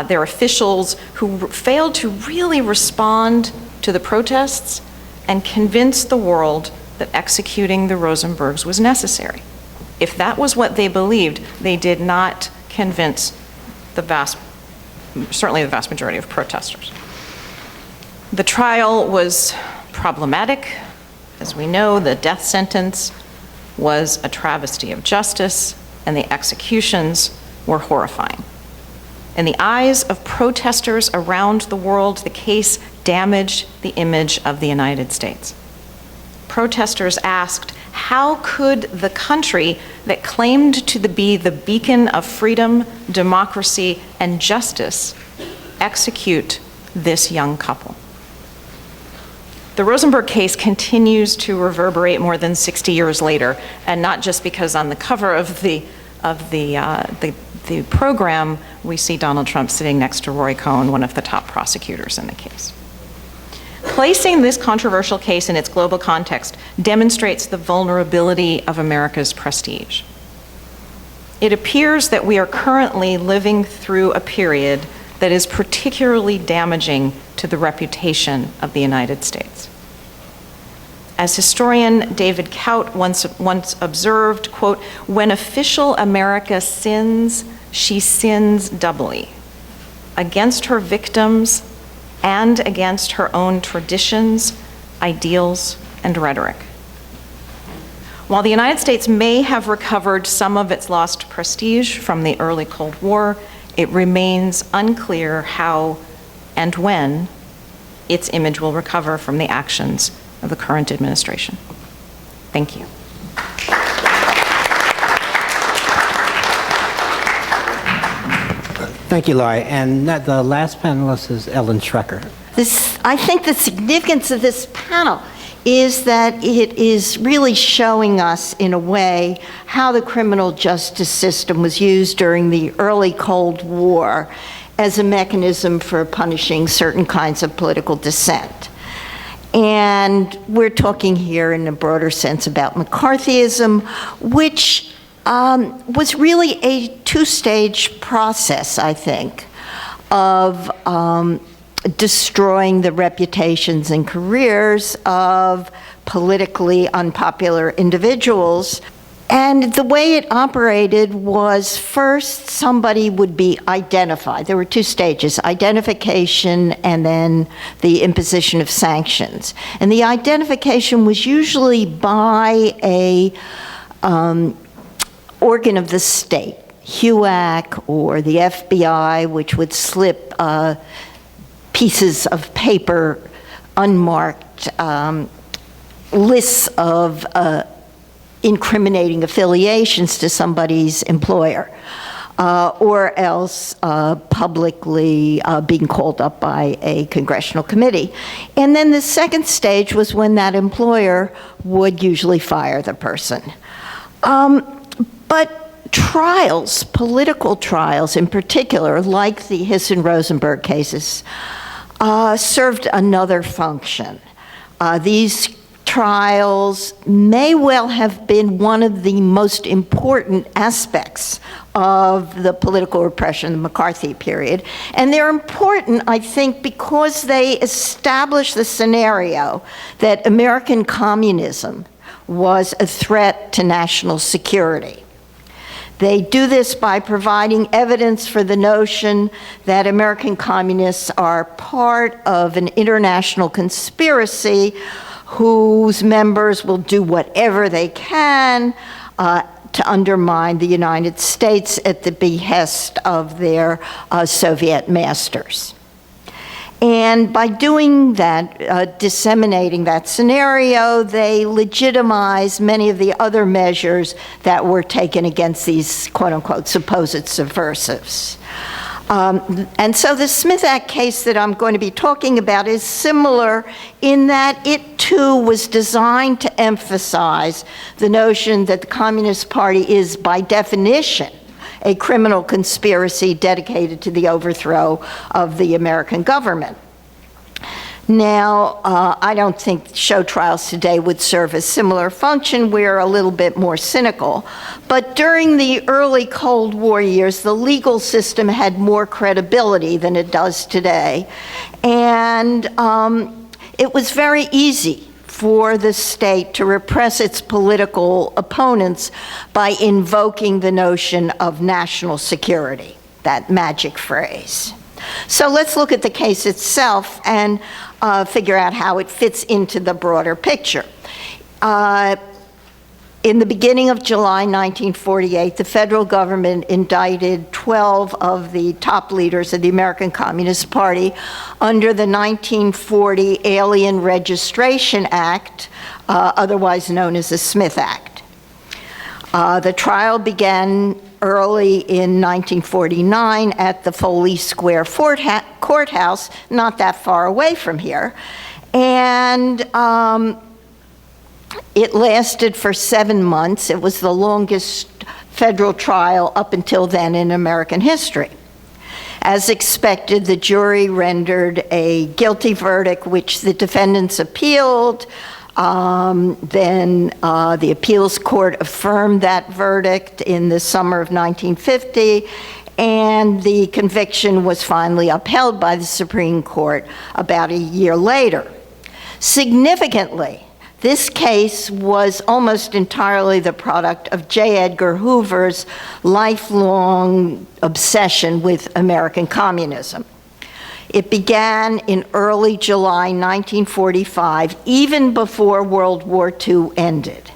their officials who failed to really respond to the protests and convince the world that executing the Rosenbergs was necessary. If that was what they believed, they did not convince certainly the vast majority of protesters. The trial was problematic. As we know, the death sentence was a travesty of justice, and the executions were horrifying. In the eyes of protesters around the world, the case damaged the image of the United States. Protesters asked, how could the country that claimed to be the beacon of freedom, democracy, and justice execute this young couple? The Rosenberg case continues to reverberate more than 60 years later, and not just because on the cover of the the program, we see Donald Trump sitting next to Rory Cohn, one of the top prosecutors in the case. Placing this controversial case in its global context demonstrates the vulnerability of America's prestige. It appears that we are currently living through a period that is particularly damaging to the reputation of the United States. As historian David Kaut once observed, quote, "When official America sins, she sins doubly, against her victims and against her own traditions, ideals, and rhetoric." While the United States may have recovered some of its lost prestige from the early Cold War, it remains unclear how and when its image will recover from the actions of the current administration. Thank you. Thank you, Lorie. And the last panelist is Ellen Schrecker. I think the significance of this panel is that it is really showing us, in a way, how the criminal justice system was used during the early Cold War as a mechanism for punishing certain kinds of political dissent. And we're talking here in a broader sense about McCarthyism, which was really a two-stage process, I think, of destroying the reputations and careers of politically unpopular individuals. And the way it operated was, first somebody would be identified. There were two stages, identification and then the imposition of sanctions. And the identification was usually by a organ of the state, HUAC or the FBI, which would slip pieces of paper, unmarked lists of incriminating affiliations to somebody's employer, or else publicly being called up by a congressional committee. And then the second stage was when that employer would usually fire the person. But trials, political trials in particular, like the Hiss and Rosenberg cases, served another function. These trials may well have been one of the most important aspects of the political repression of the McCarthy period. And they're important, I think, because they establish the scenario that American communism was a threat to national security. They do this by providing evidence for the notion that American communists are part of an international conspiracy whose members will do whatever they can to undermine the United States at the behest of their Soviet masters. And by doing that, disseminating that scenario, they legitimize many of the other measures that were taken against these quote-unquote supposed subversives. And so the Smith Act case that I'm going to be talking about is similar in that it too was designed to emphasize the notion that the Communist Party is by definition a criminal conspiracy dedicated to the overthrow of the American government. Now, I don't think show trials today would serve a similar function. We're a little bit more cynical. But during the early Cold War years, the legal system had more credibility than it does today. And it was very easy for the state to repress its political opponents by invoking the notion of national security, that magic phrase. So let's look at the case itself and figure out how it fits into the broader picture. In the beginning of July 1948, the federal government indicted 12 of the top leaders of the American Communist Party under the 1940 Alien Registration Act, otherwise known as the Smith Act. The trial began early in 1949 at the Foley Square Courthouse, not that far away from here. And it lasted for 7 months. It was the longest federal trial up until then in American history. As expected, the jury rendered a guilty verdict, which the defendants appealed. Then the appeals court affirmed that verdict in the summer of 1950, and the conviction was finally upheld by the Supreme Court about a year later. Significantly, this case was almost entirely the product of J. Edgar Hoover's lifelong obsession with American communism. It began in early July 1945, even before World War II ended,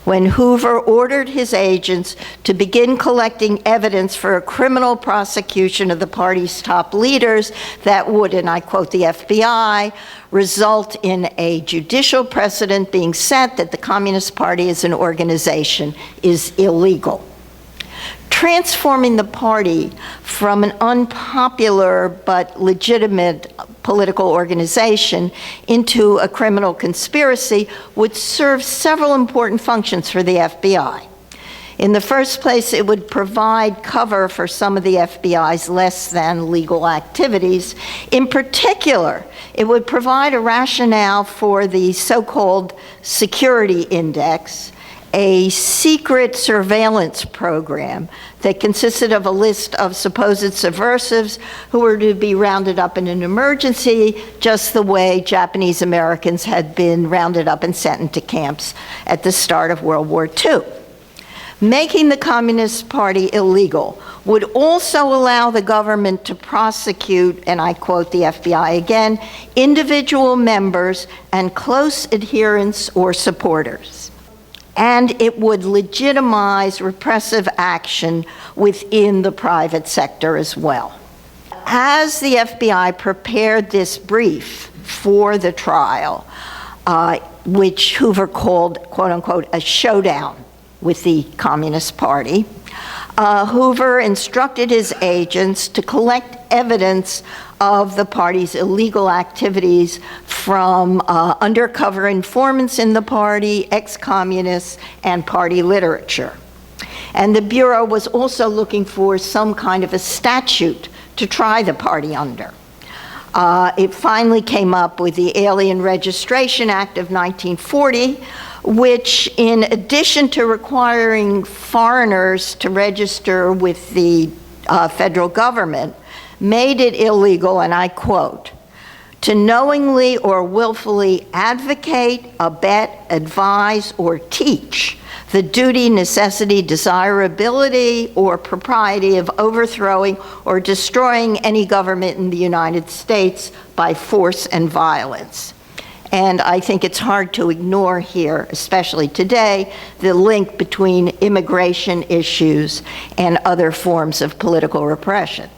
when Hoover ordered his agents to begin collecting evidence for a criminal prosecution of the party's top leaders that would, and I quote the FBI, result in a judicial precedent being set that the Communist Party as an organization is illegal. Transforming the party from an unpopular but legitimate political organization into a criminal conspiracy would serve several important functions for the FBI. In the first place, it would provide cover for some of the FBI's less than legal activities. In particular, it would provide a rationale for the so-called security index, a secret surveillance program that consisted of a list of supposed subversives who were to be rounded up in an emergency, just the way Japanese Americans had been rounded up and sent into camps at the start of World War II. Making the Communist Party illegal would also allow the government to prosecute, and I quote the FBI again, individual members and close adherents or supporters. And it would legitimize repressive action within the private sector as well. As the FBI prepared this brief for the trial, which Hoover called, quote unquote, a showdown with the Communist Party, Hoover instructed his agents to collect evidence of the party's illegal activities from undercover informants in the party, ex-communists, and party literature. And the Bureau was also looking for some kind of a statute to try the party under. It finally came up with the Alien Registration Act of 1940, which, in addition to requiring foreigners to register with the federal government, made it illegal, and I quote, to knowingly or willfully advocate, abet, advise, or teach the duty, necessity, desirability, or propriety of overthrowing or destroying any government in the United States by force and violence. And I think it's hard to ignore here, especially today, the link between immigration issues and other forms of political repression.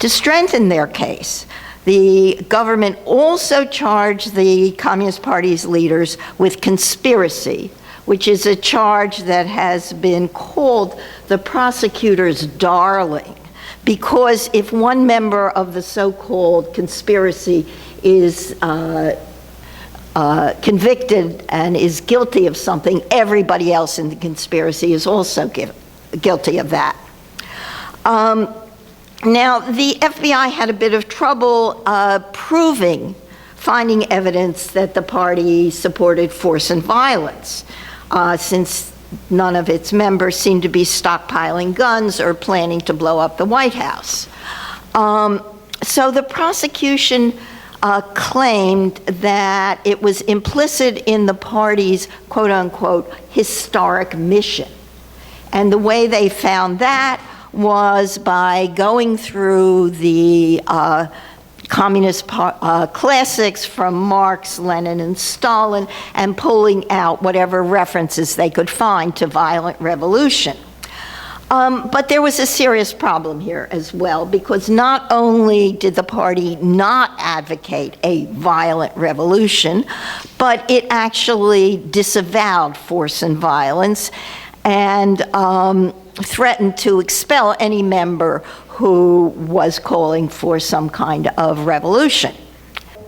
To strengthen their case, the government also charged the Communist Party's leaders with conspiracy, which is a charge that has been called the prosecutor's darling, because if one member of the so-called conspiracy is convicted and is guilty of something, everybody else in the conspiracy is also guilty of that. Now, the FBI had a bit of trouble finding evidence that the party supported force and violence, since none of its members seemed to be stockpiling guns or planning to blow up the White House. So the prosecution claimed that it was implicit in the party's quote-unquote historic mission. And the way they found that was by going through the communist classics from Marx, Lenin, and Stalin, and pulling out whatever references they could find to violent revolution. But there was a serious problem here as well, because not only did the party not advocate a violent revolution, but it actually disavowed force and violence and threatened to expel any member who was calling for some kind of revolution.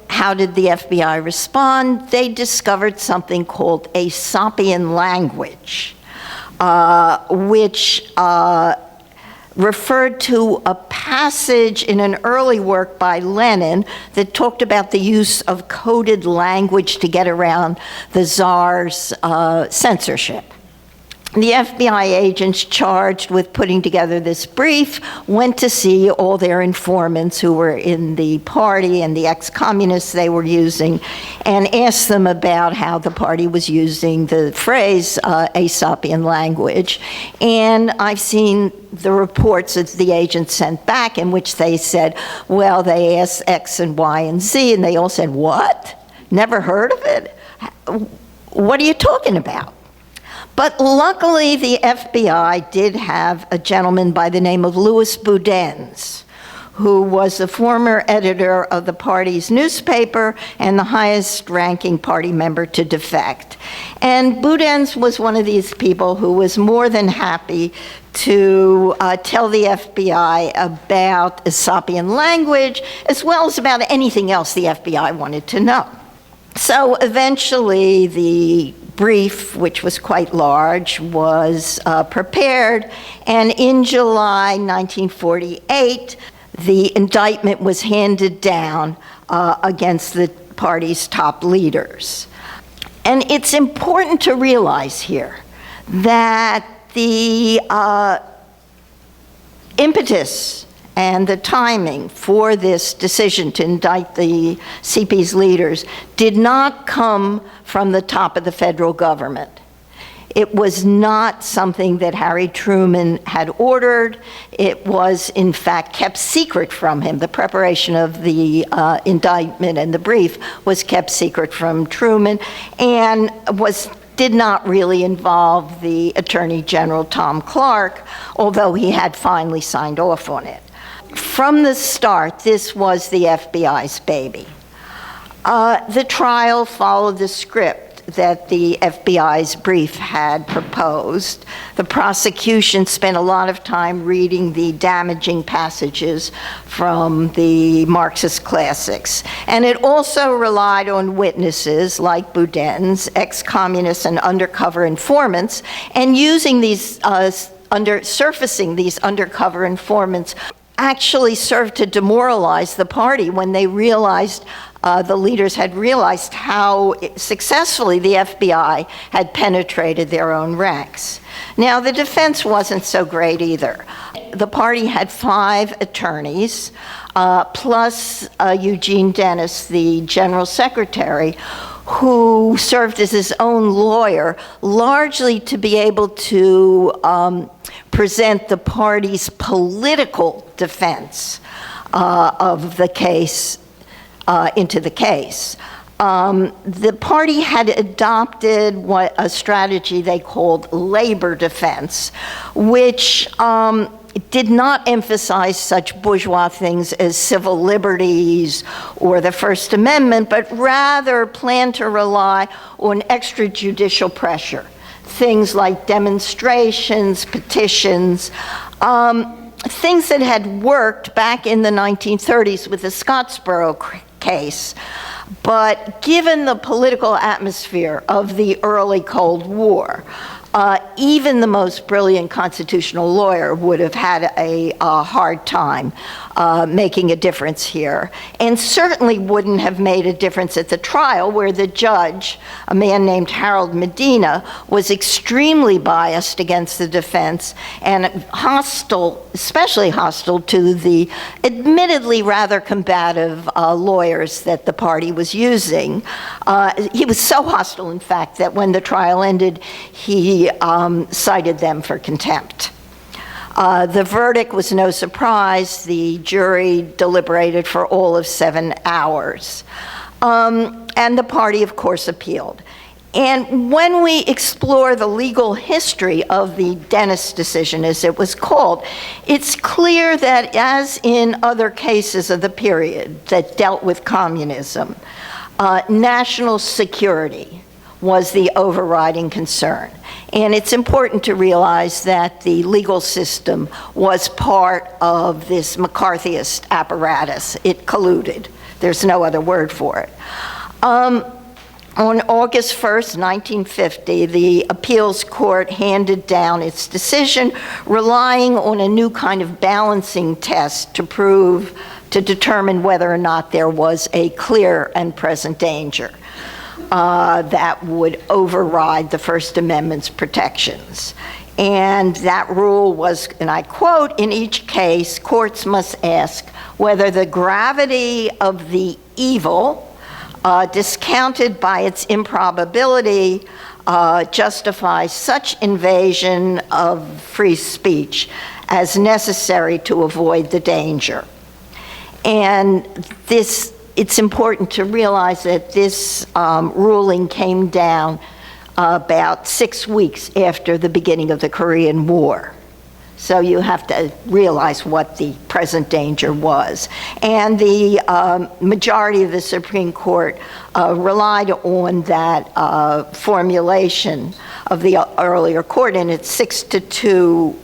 How did the FBI respond? They discovered something called Aesopian language, which referred to a passage in an early work by Lenin that talked about the use of coded language to get around the Tsar's censorship. The FBI agents charged with putting together this brief went to see all their informants who were in the party and the ex-communists they were using and asked them about how the party was using the phrase Aesopian language. And I've seen the reports that the agents sent back in which they said, well, they asked X and Y and Z, and they all said, what? Never heard of it? What are you talking about? But luckily, the FBI did have a gentleman by the name of Louis Boudens, who was the former editor of the party's newspaper and the highest-ranking party member to defect. And Boudens was one of these people who was more than happy to tell the FBI about Aesopian language, as well as about anything else the FBI wanted to know. So eventually, the brief, which was quite large, was prepared, and in July 1948, the indictment was handed down against the party's top leaders. And it's important to realize here that the impetus and the timing for this decision to indict the CP's leaders did not come from the top of the federal government. It was not something that Harry Truman had ordered. It was, in fact, kept secret from him. The preparation of the indictment and the brief was kept secret from Truman and did not really involve the Attorney General, Tom Clark, although he had finally signed off on it. From the start, this was the FBI's baby. The trial followed the script that the FBI's brief had proposed. The prosecution spent a lot of time reading the damaging passages from the Marxist classics. And it also relied on witnesses like Boudens, ex-communists and undercover informants, and using these, surfacing these undercover informants actually served to demoralize the party when they realized, the leaders had realized how successfully the FBI had penetrated their own ranks. Now, the defense wasn't so great either. The party had 5 attorneys, plus Eugene Dennis, the general secretary, who served as his own lawyer, largely to be able to present the party's political defense of the case into the case. The party had adopted a strategy they called labor defense, which did not emphasize such bourgeois things as civil liberties or the First Amendment, but rather planned to rely on extrajudicial pressure, things like demonstrations, petitions, things that had worked back in the 1930s with the Scottsboro case. But given the political atmosphere of the early Cold War, even the most brilliant constitutional lawyer would have had a hard time making a difference here, and certainly wouldn't have made a difference at the trial, where the judge, a man named Harold Medina, was extremely biased against the defense and hostile, especially hostile to the admittedly rather combative lawyers that the party was using. He was so hostile, in fact, that when the trial ended, he cited them for contempt. The verdict was no surprise. The jury deliberated for all of 7 hours. And the party, of course, appealed. And when we explore the legal history of the Dennis decision, as it was called, it's clear that, as in other cases of the period that dealt with communism, national security was the overriding concern. And it's important to realize that the legal system was part of this McCarthyist apparatus. It colluded. There's no other word for it. On August 1st, 1950, the appeals court handed down its decision, relying on a new kind of balancing test to determine whether or not there was a clear and present danger that would override the First Amendment's protections. And that rule was, and I quote, "In each case, courts must ask whether the gravity of the evil discounted by its improbability justifies such invasion of free speech as necessary to avoid the danger." And it's important to realize that this ruling came down about 6 weeks after the beginning of the Korean War. So you have to realize what the present danger was. And the majority of the Supreme Court relied on that formulation of the earlier court in its 6-2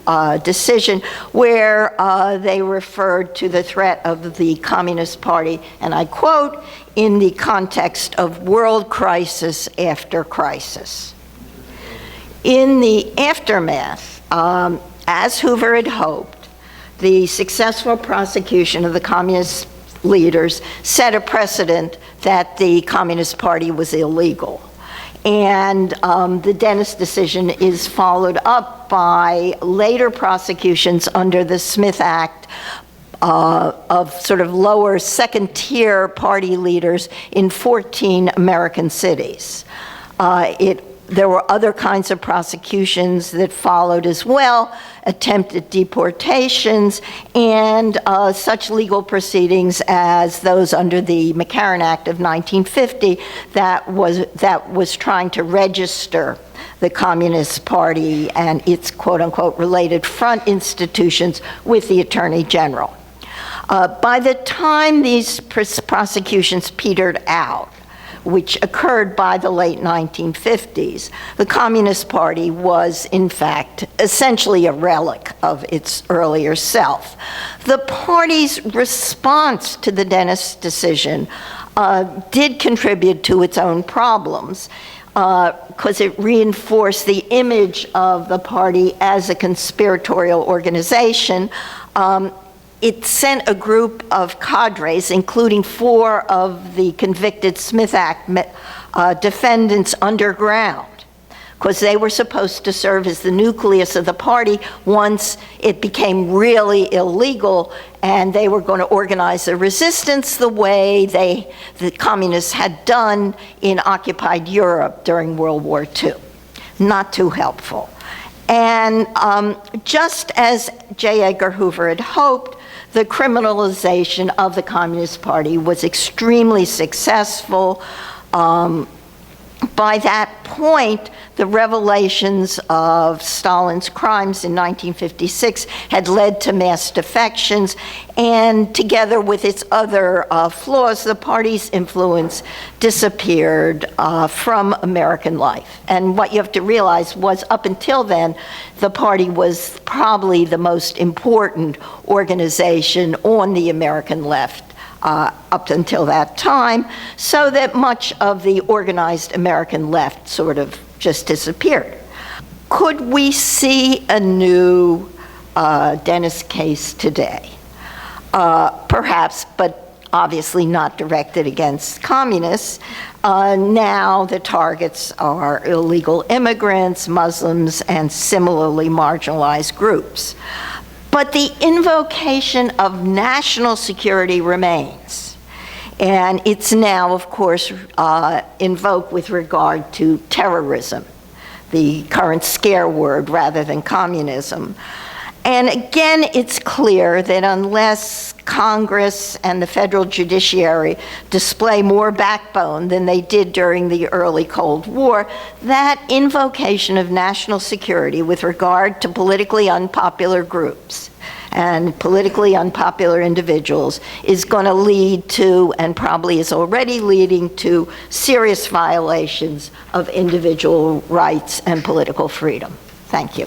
decision, where they referred to the threat of the Communist Party, and I quote, "in the context of world crisis after crisis." In the aftermath, as Hoover had hoped, the successful prosecution of the communist leaders set a precedent that the Communist Party was illegal. And the Dennis decision is followed up by later prosecutions under the Smith Act of sort of lower second-tier party leaders in 14 American cities. There were other kinds of prosecutions that followed as well, attempted deportations, and such legal proceedings as those under the McCarran Act of 1950 that was trying to register the Communist Party and its quote-unquote related front institutions with the Attorney General. By the time these prosecutions petered out, which occurred by the late 1950s, the Communist Party was, in fact, essentially a relic of its earlier self. The party's response to the Dennis decision did contribute to its own problems, because it reinforced the image of the party as a conspiratorial organization. It sent a group of cadres, including 4 of the convicted Smith Act defendants, underground, because they were supposed to serve as the nucleus of the party once it became really illegal, and they were going to organize a resistance the way the communists had done in occupied Europe during World War II. Not too helpful. And just as J. Edgar Hoover had hoped, the criminalization of the Communist Party was extremely successful. By that point, the revelations of Stalin's crimes in 1956 had led to mass defections, and together with its other flaws, the party's influence disappeared from American life. And what you have to realize was, up until then, the party was probably the most important organization on the American left up until that time, so that much of the organized American left sort of just disappeared. Could we see a new Dennis case today? Perhaps, but obviously not directed against communists. Now the targets are illegal immigrants, Muslims, and similarly marginalized groups. But the invocation of national security remains. And it's now, of course, invoked with regard to terrorism, the current scare word rather than communism. And again, it's clear that unless Congress and the federal judiciary display more backbone than they did during the early Cold War, that invocation of national security with regard to politically unpopular groups and politically unpopular individuals is going to lead to, and probably is already leading to, serious violations of individual rights and political freedom. Thank you.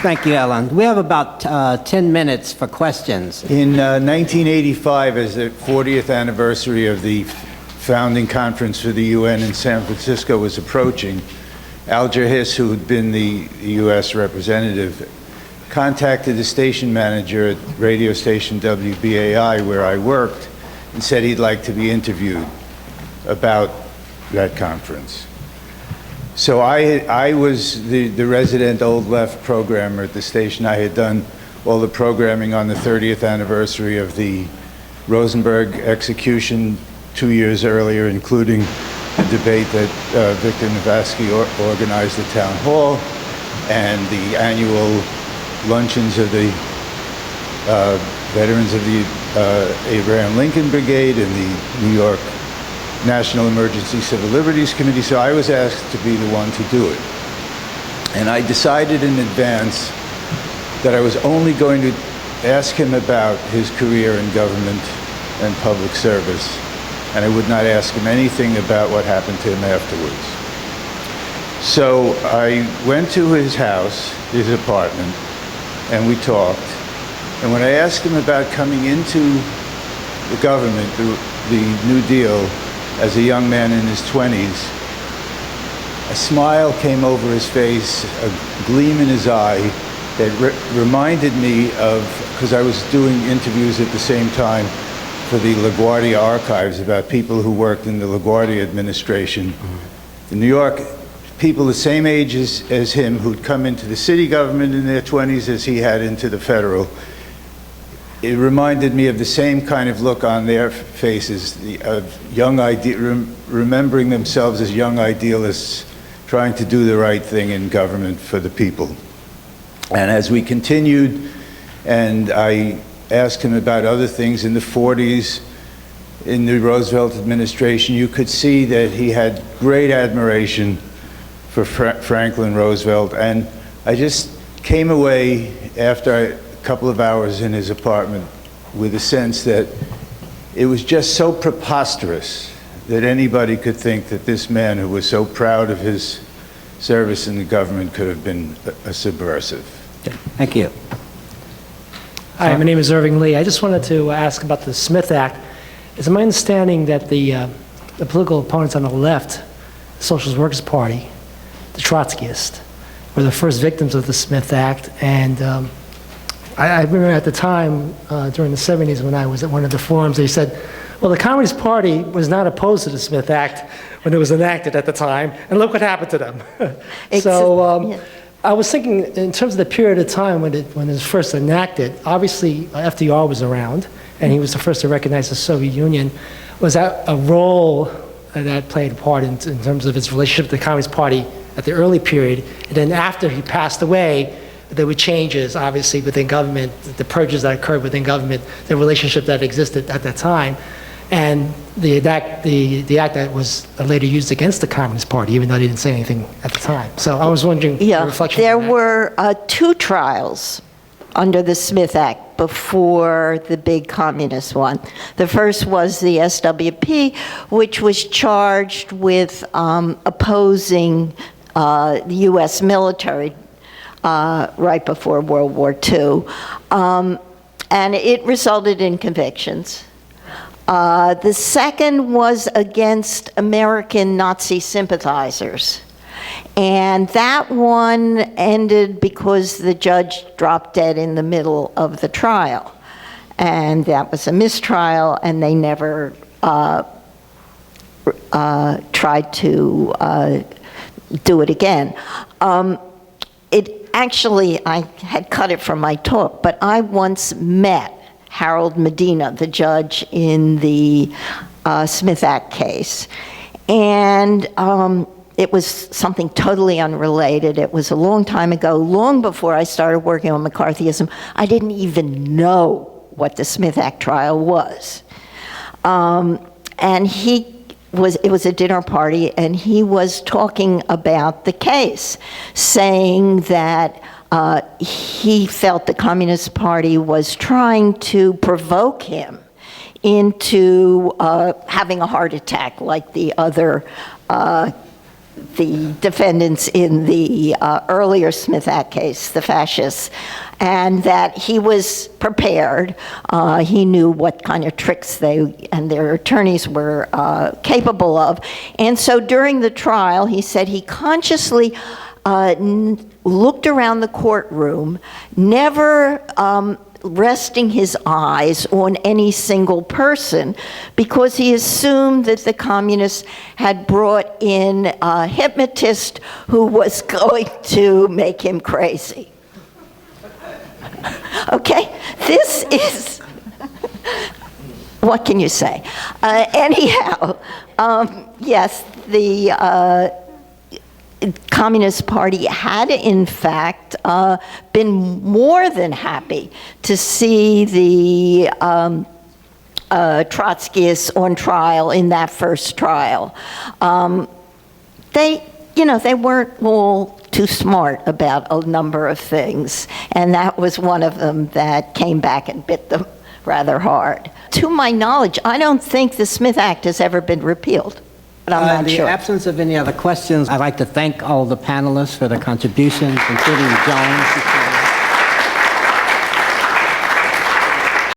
Thank you, Ellen. We have about 10 minutes for questions. In 1985, as the 40th anniversary of the founding conference for the UN in San Francisco was approaching, Alger Hiss, who had been the U.S. representative, contacted the station manager at radio station WBAI, where I worked, and said he'd like to be interviewed about that conference. So I was the resident Old Left programmer at the station. I had done all the programming on the 30th anniversary of the Rosenberg execution 2 years earlier, including the debate that Victor Navasky organized at Town Hall, and the annual luncheons of the veterans of the Abraham Lincoln Brigade and the New York National Emergency Civil Liberties Committee. So I was asked to be the one to do it. And I decided in advance that I was only going to ask him about his career in government and public service, and I would not ask him anything about what happened to him afterwards. So I went to his house, his apartment, and we talked. And when I asked him about coming into the government, the New Deal, as a young man in his 20s, a smile came over his face, a gleam in his eye that reminded me of, because I was doing interviews at the same time for the LaGuardia archives about people who worked in the LaGuardia administration. In New York, people the same age as him who'd come into the city government in their 20s as he had into the federal. It reminded me of the same kind of look on their faces, of remembering themselves as young idealists trying to do the right thing in government for the people. And as we continued, and I asked him about other things in the 40s, in the Roosevelt administration, you could see that he had great admiration for Franklin Roosevelt. And I just came away after a couple of hours in his apartment with a sense that it was just so preposterous that anybody could think that this man who was so proud of his service in the government could have been a subversive. Thank you. Hi, my name is Irving Lee. I just wanted to ask about the Smith Act. It's my understanding that the political opponents on the left, the Socialist Workers' Party, the Trotskyists, were the first victims of the Smith Act. And I remember at the time, during the 70s, when I was at one of the forums, they said, well, the Communist Party was not opposed to the Smith Act when it was enacted at the time, and look what happened to them. So I was thinking, in terms of the period of time when it was first enacted, obviously FDR was around, and he was the first to recognize the Soviet Union. Was that a role that played a part in terms of its relationship with the Communist Party at the early period? And then after he passed away, there were changes, obviously, within government, the purges that occurred within government, the relationship that existed at that time. And the act that was later used against the Communist Party, even though they didn't say anything at the time. So I was wondering your reflection there on that. were 2 trials under the Smith Act before the big communist one. The first was the SWP, which was charged with opposing the U.S. military right before World War II. And it resulted in convictions. The second was against American Nazi sympathizers. And that one ended because the judge dropped dead in the middle of the trial. And that was a mistrial, and they never tried to do it again. Actually, I had cut it from my talk, but I once met Harold Medina, the judge in the Smith Act case. And it was something totally unrelated. It was a long time ago, long before I started working on McCarthyism. I didn't even know what the Smith Act trial was. And it was a dinner party, and he was talking about the case, saying that he felt the Communist Party was trying to provoke him into having a heart attack like the other the defendants in the earlier Smith Act case, the fascists, and that he was prepared. He knew what kind of tricks they and their attorneys were capable of. And so during the trial, he said he consciously looked around the courtroom, never resting his eyes on any single person, because he assumed that the communists had brought in a hypnotist who was going to make him crazy. Okay, this is, what can you say? Anyhow, yes, the Communist Party had, in fact, been more than happy to see the Trotskyists on trial in that first trial. They weren't all too smart about a number of things, and that was one of them that came back and bit them rather hard. To my knowledge, I don't think the Smith Act has ever been repealed. But I'm not sure. In the absence of any other questions, I'd like to thank all the panelists for their contributions, including Joan.